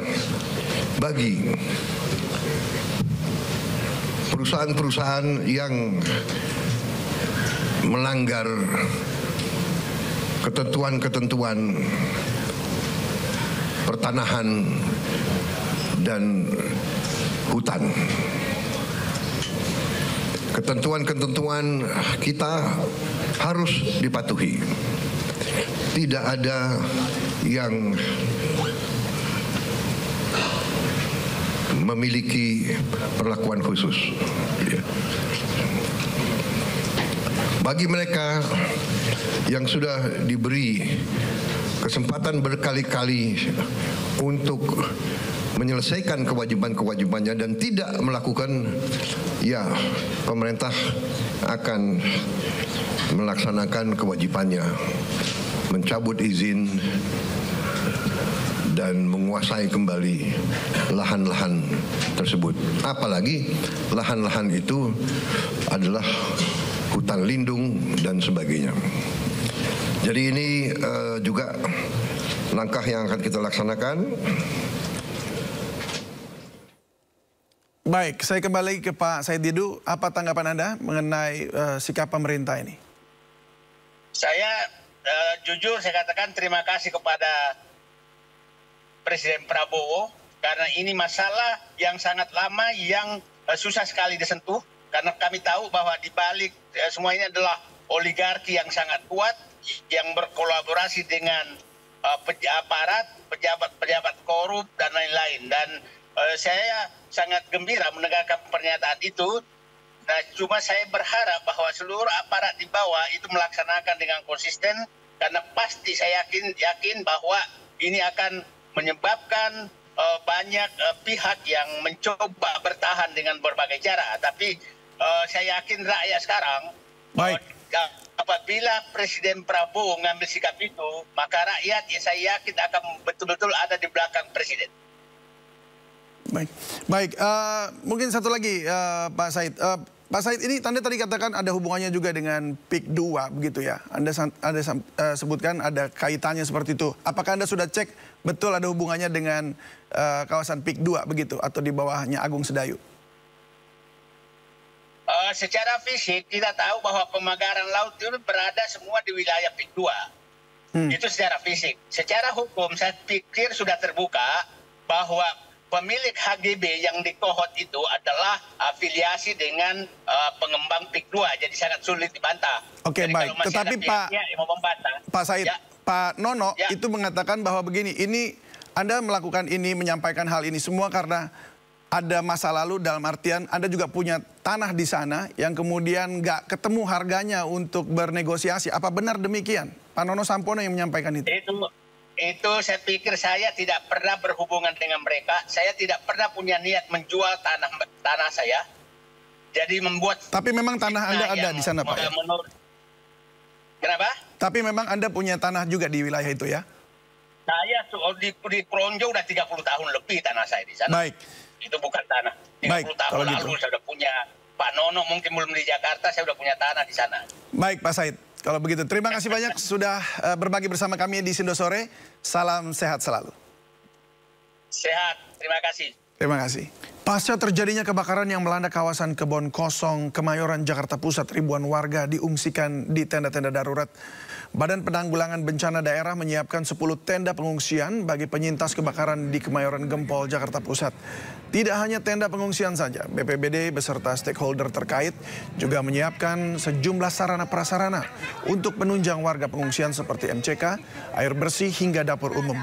bagi perusahaan-perusahaan yang melanggar ketentuan-ketentuan pertanahan dan hutan. Ketentuan-ketentuan kita harus dipatuhi. Tidak ada yang memiliki perlakuan khusus. Bagi mereka yang sudah diberi kesempatan berkali-kali untuk menyelesaikan kewajiban-kewajibannya dan tidak melakukan, ya pemerintah akan melaksanakan kewajibannya, mencabut izin dan menguasai kembali lahan-lahan tersebut. Apalagi lahan-lahan itu adalah hutan lindung dan sebagainya. Jadi ini juga langkah yang akan kita laksanakan. Baik, saya kembali ke Pak Said Didu. Apa tanggapan Anda mengenai sikap pemerintah ini? Saya jujur saya katakan terima kasih kepada Presiden Prabowo karena ini masalah yang sangat lama yang susah sekali disentuh karena kami tahu bahwa di balik semua ini adalah oligarki yang sangat kuat yang berkolaborasi dengan aparat, pejabat korup dan lain-lain. Dan saya sangat gembira mendengarkan pernyataan itu. Nah, cuma saya berharap bahwa seluruh aparat di bawah itu melaksanakan dengan konsisten karena pasti saya yakin bahwa ini akan menyebabkan banyak pihak yang mencoba bertahan dengan berbagai cara. Tapi saya yakin rakyat sekarang, apabila Presiden Prabowo mengambil sikap itu, maka rakyat saya yakin akan betul-betul ada di belakang Presiden. Baik. Mungkin satu lagi Pak Said. Pak Said, ini Anda tadi katakan ada hubungannya juga dengan PIK 2 begitu ya. Anda sebutkan ada kaitannya seperti itu. Apakah Anda sudah cek betul ada hubungannya dengan kawasan PIK 2 begitu atau di bawahnya Agung Sedayu? Secara fisik kita tahu bahwa pemagaran laut itu berada semua di wilayah PIK 2. Itu secara fisik. Secara hukum saya pikir sudah terbuka bahwa pemilik HGB yang di Kohot itu adalah afiliasi dengan pengembang PIK 2, jadi sangat sulit dibantah. Oke, baik. Tetapi Pak Said, ya. Pak Nono itu mengatakan bahwa begini, ini Anda melakukan ini, menyampaikan hal ini semua karena ada masa lalu dalam artian Anda juga punya tanah di sana yang kemudian nggak ketemu harganya untuk bernegosiasi. Apa benar demikian? Pak Nono Sampono yang menyampaikan itu. Itu saya pikir saya tidak pernah berhubungan dengan mereka. Saya tidak pernah punya niat menjual tanah saya. Jadi membuat... Tapi memang tanah Anda ada di sana, Pak? Kenapa? Tapi memang Anda punya tanah juga di wilayah itu ya? Saya di Kronjo udah 30 tahun lebih tanah saya di sana. Baik. Itu bukan tanah. 30 tahun lalu saya sudah punya. Pak Nono mungkin belum di Jakarta, saya sudah punya tanah di sana. Baik, Pak Said. Kalau begitu, terima kasih banyak sudah berbagi bersama kami di Sindo Sore. Salam sehat selalu. Sehat, terima kasih. Terima kasih. Pasca terjadinya kebakaran yang melanda kawasan Kebon Kosong, Kemayoran, Jakarta Pusat, ribuan warga diungsikan di tenda-tenda darurat. Badan Penanggulangan Bencana Daerah menyiapkan 10 tenda pengungsian bagi penyintas kebakaran di Kemayoran Gempol, Jakarta Pusat. Tidak hanya tenda pengungsian saja, BPBD beserta stakeholder terkait juga menyiapkan sejumlah sarana prasarana untuk menunjang warga pengungsian seperti MCK, air bersih hingga dapur umum.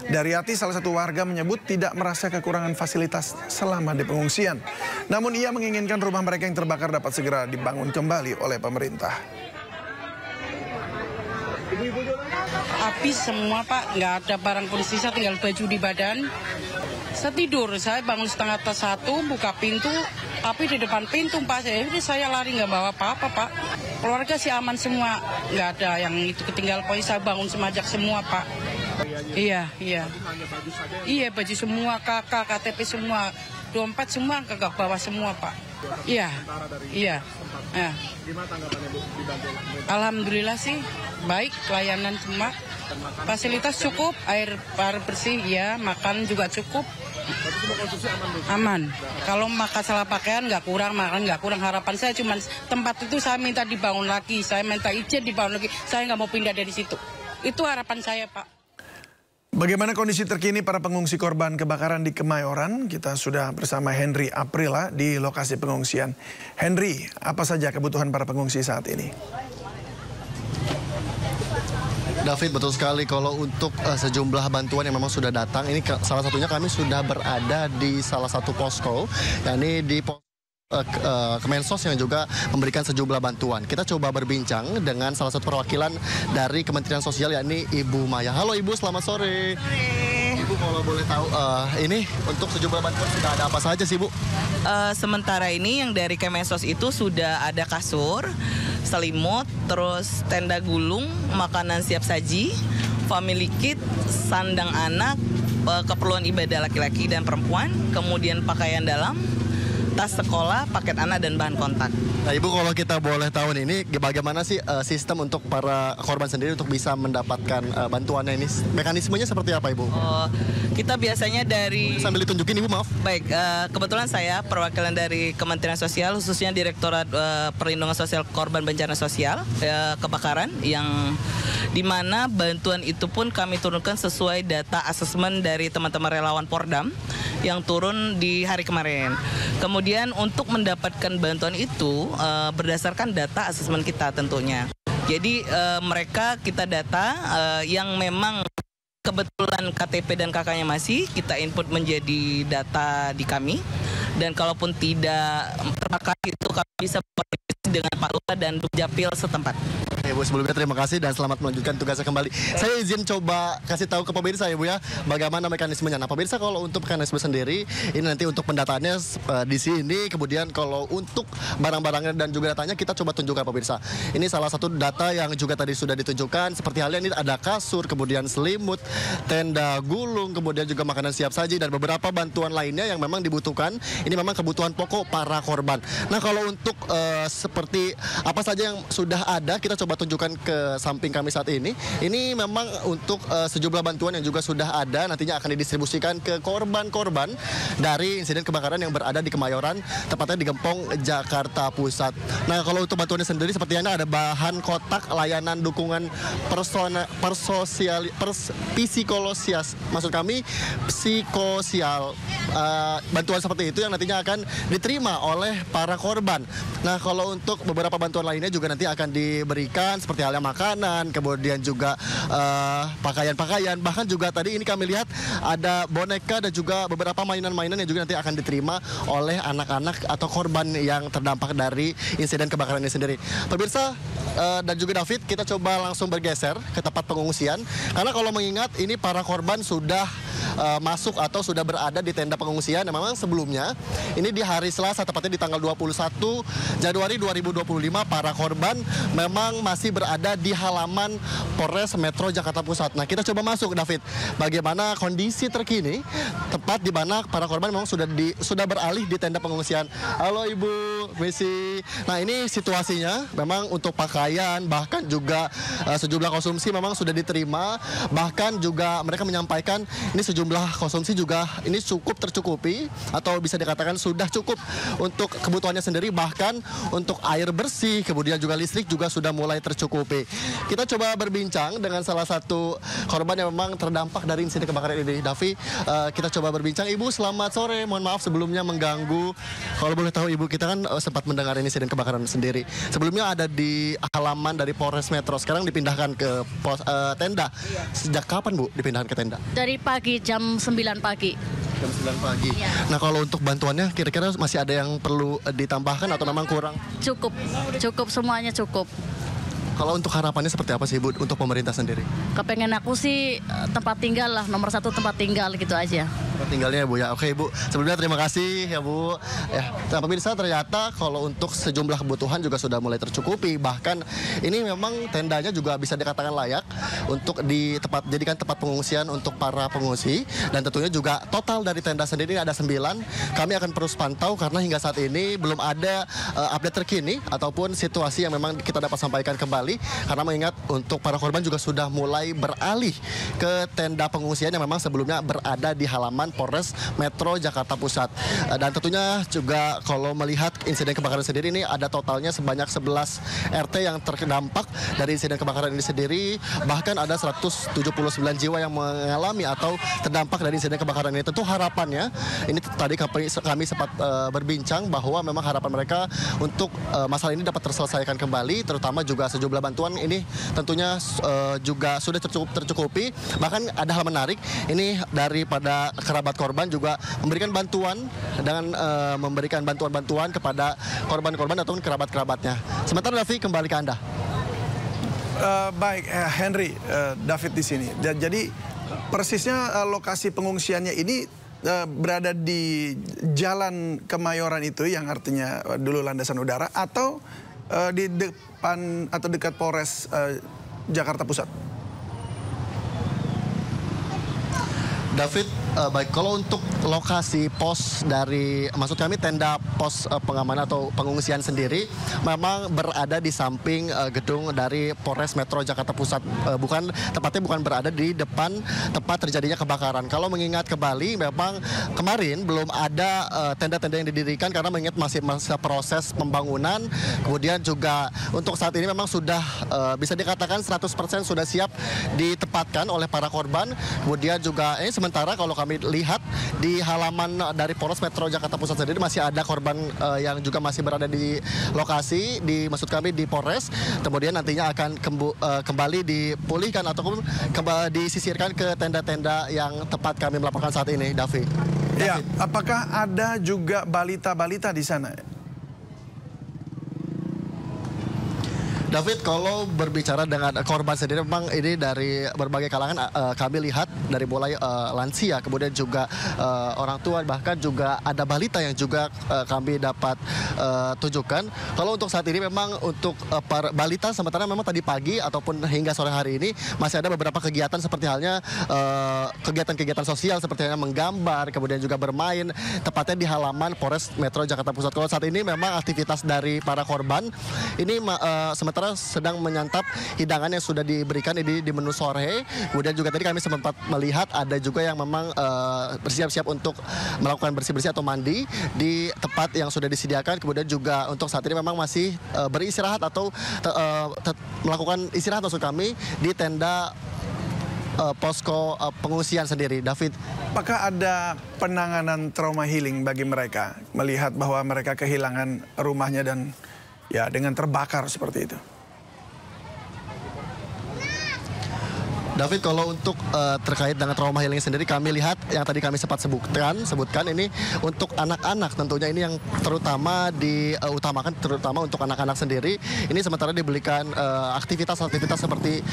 Daryati, salah satu warga, menyebut tidak merasa kekurangan fasilitas selama di pengungsian. Namun ia menginginkan rumah mereka yang terbakar dapat segera dibangun kembali oleh pemerintah. Habis semua Pak, nggak ada barang pun sisa, tinggal baju di badan. Saya tidur, saya bangun 1:30, buka pintu, api di depan pintu Pak. Saya lari nggak bawa apa-apa Pak. Keluarga sih aman semua, nggak ada yang itu ketinggal. Pokoknya saya bangun semajak semua Pak. Iya, baju semua, kakak, KTP semua, dompet semua kagak bawa semua Pak. Iya. Gimana tanggapannya Bu? Alhamdulillah sih baik, pelayanan semua. Fasilitas cukup, air bersih ya, makan juga cukup. Berarti semua konsumsi aman Bu? Aman. Kalau makan salah pakaian nggak kurang, makan nggak kurang. Harapan saya cuma tempat itu saya minta dibangun lagi, saya minta izin dibangun lagi. Saya nggak mau pindah dari situ. Itu harapan saya Pak. Bagaimana kondisi terkini para pengungsi korban kebakaran di Kemayoran? Kita sudah bersama Henry Aprila di lokasi pengungsian. Henry, apa saja kebutuhan para pengungsi saat ini? David, betul sekali. Kalau untuk sejumlah bantuan yang memang sudah datang, ini salah satunya kami sudah berada di salah satu posko, yakni di Kemensos yang juga memberikan sejumlah bantuan. Kita coba berbincang dengan salah satu perwakilan dari Kementerian Sosial, yakni Ibu Maya. Halo Ibu, selamat sore. Ibu, kalau boleh tahu, ini untuk sejumlah bantuan sudah ada apa saja sih Bu? Sementara ini yang dari Kemensos itu sudah ada kasur, selimut, terus tenda gulung, makanan siap saji, family kit, sandang anak, keperluan ibadah laki-laki dan perempuan, kemudian pakaian dalam, tas sekolah, paket anak, dan bahan kontak. Nah Ibu, kalau kita boleh tahu nih, ini bagaimana sih sistem untuk para korban sendiri untuk bisa mendapatkan bantuannya ini? Mekanismenya seperti apa Ibu? Kita biasanya dari... Sambil ditunjukin Ibu, maaf. Baik, kebetulan saya perwakilan dari Kementerian Sosial, khususnya Direktorat Perlindungan Sosial Korban Bencana Sosial, Kebakaran, yang dimana bantuan itu pun kami turunkan sesuai data asesmen dari teman-teman relawan Pordam yang turun di hari kemarin. Kemudian untuk mendapatkan bantuan itu berdasarkan data asesmen kita tentunya. Jadi mereka kita data yang memang kebetulan KTP dan KK-nya masih kita input menjadi data di kami. Dan kalaupun tidak terpakai itu kami bisa berkoordinasi dengan Pak Lurah dan Dukcapil setempat. Ibu, sebelumnya terima kasih dan selamat melanjutkan tugasnya kembali. Saya izin coba kasih tahu ke pemirsa ya Bu ya, bagaimana mekanismenya. Nah pemirsa, kalau untuk mekanisme sendiri, ini nanti untuk pendataannya di sini, kemudian kalau untuk barang-barangnya dan juga datanya kita coba tunjukkan pemirsa. Ini salah satu data yang juga tadi sudah ditunjukkan, seperti halnya ini ada kasur, kemudian selimut, tenda gulung, kemudian juga makanan siap saji dan beberapa bantuan lainnya yang memang dibutuhkan. Ini memang kebutuhan pokok para korban. Nah kalau untuk seperti apa saja yang sudah ada, kita coba tunjukkan ke samping kami saat ini. Ini memang untuk sejumlah bantuan yang juga sudah ada, nantinya akan didistribusikan ke korban-korban dari insiden kebakaran yang berada di Kemayoran, tepatnya di Gempong, Jakarta Pusat. Nah kalau untuk bantuannya sendiri seperti ini ada bahan kotak layanan dukungan psikososial, bantuan seperti itu yang nantinya akan diterima oleh para korban. Nah kalau untuk beberapa bantuan lainnya juga nanti akan diberikan seperti halnya makanan, kemudian juga pakaian-pakaian, bahkan juga tadi ini kami lihat ada boneka dan juga beberapa mainan-mainan yang juga nanti akan diterima oleh anak-anak atau korban yang terdampak dari insiden kebakaran ini sendiri. Pemirsa dan juga David, kita coba langsung bergeser ke tempat pengungsian, karena kalau mengingat ini para korban sudah masuk atau sudah berada di tenda pengungsian. Nah, memang sebelumnya ini di hari Selasa, tepatnya di tanggal 21 Januari 2025, para korban memang masih berada di halaman Polres Metro Jakarta Pusat. Nah kita coba masuk David, bagaimana kondisi terkini tepat di mana para korban memang sudah beralih di tenda pengungsian. Halo Ibu Messi. Nah ini situasinya memang untuk pakaian bahkan juga sejumlah konsumsi memang sudah diterima, bahkan juga mereka menyampaikan ini sejumlah konsumsi juga ini cukup tercukupi atau bisa dikatakan sudah cukup untuk kebutuhannya sendiri, bahkan untuk air bersih kemudian juga listrik juga sudah mulai tercukupi. Kita coba berbincang dengan salah satu korban yang memang terdampak dari insiden kebakaran ini. Davi, kita coba berbincang. Ibu selamat sore, mohon maaf sebelumnya mengganggu. Kalau boleh tahu Ibu, kita kan sempat mendengar insiden kebakaran sendiri. Sebelumnya ada di halaman dari Polres Metro, sekarang dipindahkan ke tenda. Sejak kapan Bu dipindahkan ke tenda? Dari pagi, jam 9 pagi. Jam 9 pagi. Iya. Nah kalau untuk bantuannya kira-kira masih ada yang perlu ditambahkan atau memang kurang? Cukup semuanya cukup. Kalau untuk harapannya seperti apa sih Bu untuk pemerintah sendiri? Kepengen aku sih tempat tinggal lah, nomor 1 tempat tinggal gitu aja. Tempat tinggalnya Bu ya. Oke Bu, sebelumnya terima kasih ya Bu. Ya, pemirsa, ternyata kalau untuk sejumlah kebutuhan juga sudah mulai tercukupi. Bahkan ini memang tendanya juga bisa dikatakan layak untuk jadikan tempat pengungsian untuk para pengungsi. Dan tentunya juga total dari tenda sendiri ada 9. Kami akan terus pantau karena hingga saat ini belum ada update terkini ataupun situasi yang memang kita dapat sampaikan kembali. Karena mengingat untuk para korban juga sudah mulai beralih ke tenda pengungsian yang memang sebelumnya berada di halaman Polres Metro Jakarta Pusat. Dan tentunya juga kalau melihat insiden kebakaran sendiri ini ada totalnya sebanyak 11 RT yang terdampak dari insiden kebakaran ini sendiri. Bahkan ada 179 jiwa yang mengalami atau terdampak dari insiden kebakaran ini. Tentu harapannya, ini tadi kami sempat berbincang bahwa memang harapan mereka untuk masalah ini dapat terselesaikan kembali, terutama juga sejumlah bantuan ini tentunya juga sudah tercukupi. Bahkan ada hal menarik ini daripada kerabat korban juga memberikan bantuan dengan memberikan bantuan-bantuan kepada korban-korban ataupun kerabat-kerabatnya. Sementara Davi, kembali ke Anda. Baik, Henry, David di sini. Jadi persisnya lokasi pengungsiannya ini berada di Jalan Kemayoran itu, yang artinya dulu landasan udara, atau di depan atau dekat Polres Jakarta Pusat? David, baik, kalau untuk lokasi pos dari, maksud kami tenda pos pengamanan atau pengungsian sendiri memang berada di samping gedung dari Polres Metro Jakarta Pusat, tepatnya bukan berada di depan tempat terjadinya kebakaran. Kalau mengingat kembali, memang kemarin belum ada tenda-tenda yang didirikan karena mengingat masih masa proses pembangunan. Kemudian juga untuk saat ini memang sudah bisa dikatakan 100% sudah siap ditempatkan oleh para korban. Kemudian juga sementara kalau kami lihat di halaman dari Polres Metro Jakarta Pusat sendiri masih ada korban yang juga masih berada di lokasi, maksud kami di Polres. Kemudian nantinya akan kembali dipulihkan ataupun disisirkan ke tenda-tenda yang tempat kami melaporkan saat ini, Davi. Ya, apakah ada juga balita-balita di sana? David, kalau berbicara dengan korban sendiri, memang ini dari berbagai kalangan kami lihat dari mulai lansia, kemudian juga orang tua, bahkan juga ada balita yang juga kami dapat tunjukkan. Kalau untuk saat ini memang untuk balita sementara memang tadi pagi ataupun hingga sore hari ini masih ada beberapa kegiatan seperti halnya kegiatan-kegiatan sosial seperti halnya menggambar, kemudian juga bermain, tepatnya di halaman Polres Metro Jakarta Pusat. Kalau saat ini memang aktivitas dari para korban ini sementara sedang menyantap hidangan yang sudah diberikan di menu sore. Kemudian juga tadi kami sempat melihat ada juga yang memang bersiap-siap untuk melakukan bersih-bersih atau mandi di tempat yang sudah disediakan. Kemudian juga untuk saat ini memang masih beristirahat atau melakukan istirahat maksud kami di tenda posko pengungsian sendiri, David. Apakah ada penanganan trauma healing bagi mereka melihat bahwa mereka kehilangan rumahnya dan ya dengan terbakar seperti itu? David, kalau untuk terkait dengan trauma healing sendiri, kami lihat yang tadi kami sempat sebutkan ini untuk anak-anak, tentunya ini yang terutama diutamakan terutama untuk anak-anak sendiri. Ini sementara diberikan aktivitas-aktivitas seperti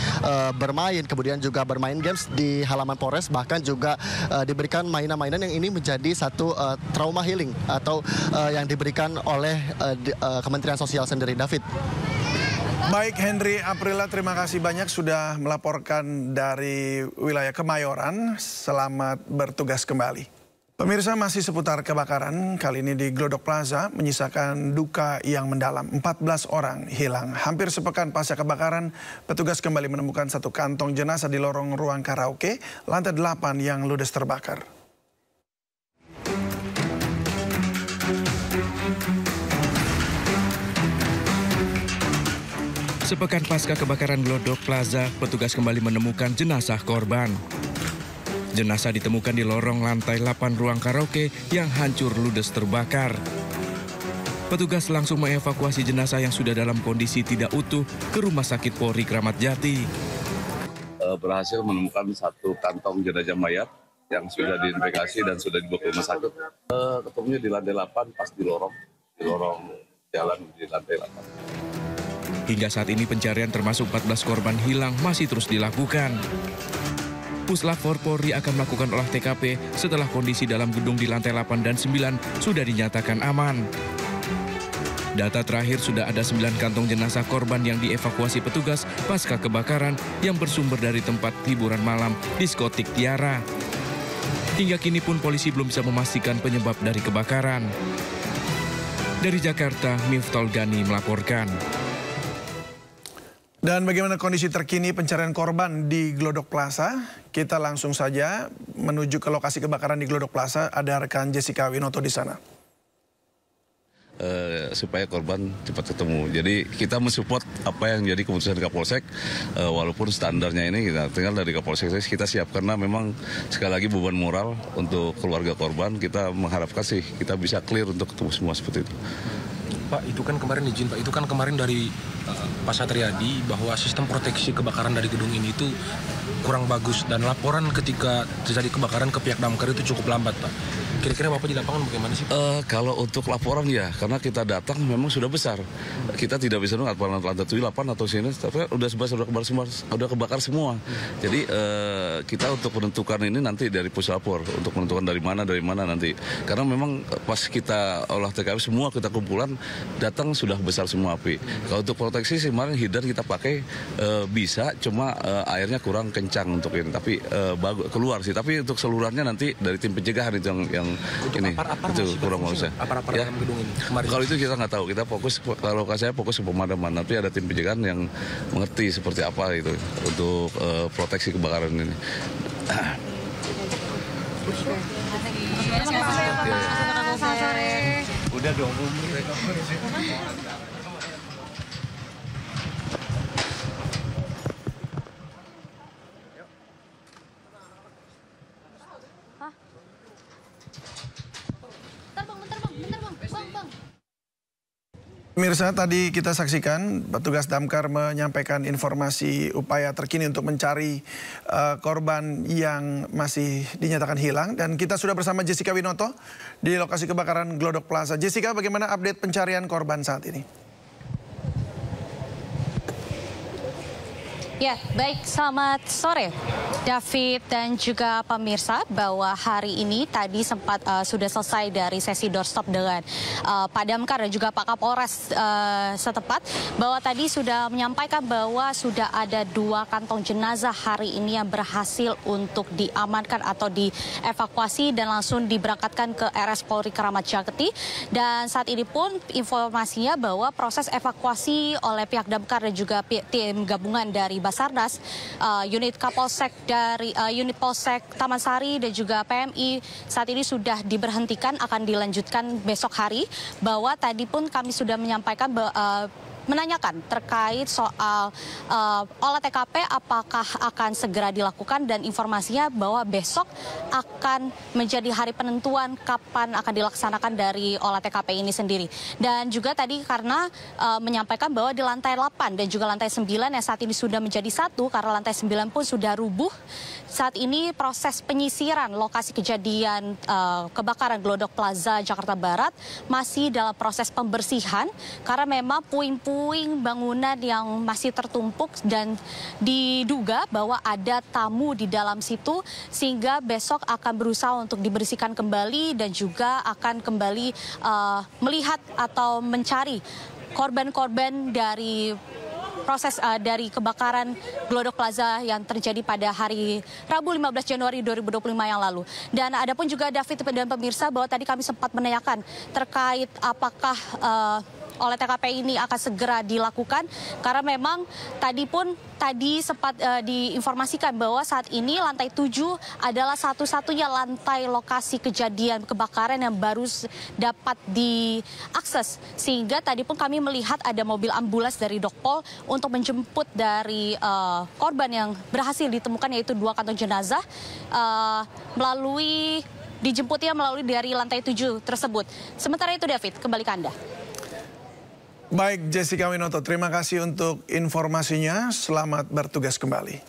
bermain, kemudian juga bermain games di halaman Polres, bahkan juga diberikan mainan-mainan yang ini menjadi satu trauma healing atau yang diberikan oleh Kementerian Sosial sendiri, David. Baik, Henry Aprila, terima kasih banyak sudah melaporkan dari wilayah Kemayoran. Selamat bertugas kembali. Pemirsa, masih seputar kebakaran, kali ini di Glodok Plaza menyisakan duka yang mendalam. 14 orang hilang. Hampir sepekan pasca kebakaran, petugas kembali menemukan satu kantong jenazah di lorong ruang karaoke, lantai 8 yang ludes terbakar. Sepekan pasca kebakaran Glodok Plaza, petugas kembali menemukan jenazah korban. Jenazah ditemukan di lorong lantai 8 ruang karaoke yang hancur ludes terbakar. Petugas langsung mengevakuasi jenazah yang sudah dalam kondisi tidak utuh ke Rumah Sakit Polri Kramat Jati. Berhasil menemukan satu kantong jenazah mayat yang sudah diidentifikasi dan sudah dibawa ke rumah sakit. Ketemunya di lantai 8 pas di lorong jalan di lantai 8. Hingga saat ini pencarian termasuk 14 korban hilang masih terus dilakukan. Puslap 4 Polri akan melakukan olah TKP setelah kondisi dalam gedung di lantai 8 dan 9 sudah dinyatakan aman. Data terakhir sudah ada 9 kantong jenazah korban yang dievakuasi petugas pasca kebakaran yang bersumber dari tempat hiburan malam diskotik Tiara. Hingga kini pun polisi belum bisa memastikan penyebab dari kebakaran. Dari Jakarta, Miftol Gani melaporkan. Dan bagaimana kondisi terkini pencarian korban di Glodok Plaza? Kita langsung saja menuju ke lokasi kebakaran di Glodok Plaza. Ada rekan Jessica Winoto di sana. Supaya korban cepat ketemu. Jadi kita mensupport apa yang jadi keputusan Kapolsek, walaupun standarnya ini kita tinggal dari Kapolsek kita siap, karena memang sekali lagi beban moral untuk keluarga korban, kita mengharapkan sih kita bisa clear untuk ketemu semua seperti itu. Pak, itu kan kemarin izin Pak, itu kan kemarin dari Pak Satriadi bahwa sistem proteksi kebakaran dari gedung ini itu kurang bagus dan laporan ketika terjadi kebakaran ke pihak damkar itu cukup lambat, Pak. Kira-kira Bapak di lapangan bagaimana sih? Kalau untuk laporan ya, karena kita datang memang sudah besar. Kita tidak bisa nunggu lantai 8 atau sini, tapi udah kebakar semua. Jadi kita untuk menentukan ini nanti dari puslapor, untuk menentukan dari mana nanti. Karena memang pas kita olah TKP semua kita kumpulan, datang sudah besar semua api. Kalau untuk proteksi sih kemarin hidran kita pakai bisa, cuma airnya kurang kencang untuk ini. Tapi bagus keluar sih. Tapi untuk seluruhnya nanti dari tim pencegahan itu yang ini itu kurang bisa. Dalam gedung ini. Kalau itu kita nggak tahu. Kita fokus, kalau saya fokus ke pemadaman. Nanti ada tim pencegahan yang mengerti seperti apa itu untuk proteksi kebakaran ini. Udah dong. Pemirsa, tadi kita saksikan petugas damkar menyampaikan informasi upaya terkini untuk mencari korban yang masih dinyatakan hilang. Dan kita sudah bersama Jessica Winoto di lokasi kebakaran Glodok Plaza. Jessica, bagaimana update pencarian korban saat ini? Ya, baik. Selamat sore, David dan juga pemirsa, bahwa hari ini tadi sempat sudah selesai dari sesi doorstop dengan Pak Damkar dan juga Pak Kapolres setempat, bahwa tadi sudah menyampaikan bahwa sudah ada 2 kantong jenazah hari ini yang berhasil untuk diamankan atau dievakuasi dan langsung diberangkatkan ke RS Polri Kramat Jati. Dan saat ini pun informasinya bahwa proses evakuasi oleh pihak Damkar dan juga tim gabungan dari Basarnas, unit Kapolsek dari unit Polsek Taman Sari dan juga PMI saat ini sudah diberhentikan, akan dilanjutkan besok hari. Bahwa tadi pun kami sudah menyampaikan menanyakan terkait soal olah TKP apakah akan segera dilakukan, dan informasinya bahwa besok akan menjadi hari penentuan kapan akan dilaksanakan dari olah TKP ini sendiri. Dan juga tadi karena menyampaikan bahwa di lantai 8 dan juga lantai 9 yang saat ini sudah menjadi 1 karena lantai 9 pun sudah rubuh. Saat ini proses penyisiran lokasi kejadian kebakaran Glodok Plaza Jakarta Barat masih dalam proses pembersihan karena memang puing-puing bangunan yang masih tertumpuk dan diduga bahwa ada tamu di dalam situ, sehingga besok akan berusaha untuk dibersihkan kembali dan juga akan kembali melihat atau mencari korban-korban dari proses dari kebakaran Glodok Plaza yang terjadi pada hari Rabu 15 Januari 2025 yang lalu. Dan ada pun juga David dan pemirsa bahwa tadi kami sempat menanyakan terkait apakah oleh TKP ini akan segera dilakukan, karena memang tadi sempat diinformasikan bahwa saat ini lantai 7 adalah satu-satunya lantai lokasi kejadian kebakaran yang baru dapat diakses, sehingga tadi pun kami melihat ada mobil ambulans dari Dokpol untuk menjemput dari korban yang berhasil ditemukan, yaitu 2 kantong jenazah dijemputnya melalui dari lantai 7 tersebut. Sementara itu David, kembali ke Anda. Baik, Jessica Winoto, terima kasih untuk informasinya. Selamat bertugas kembali.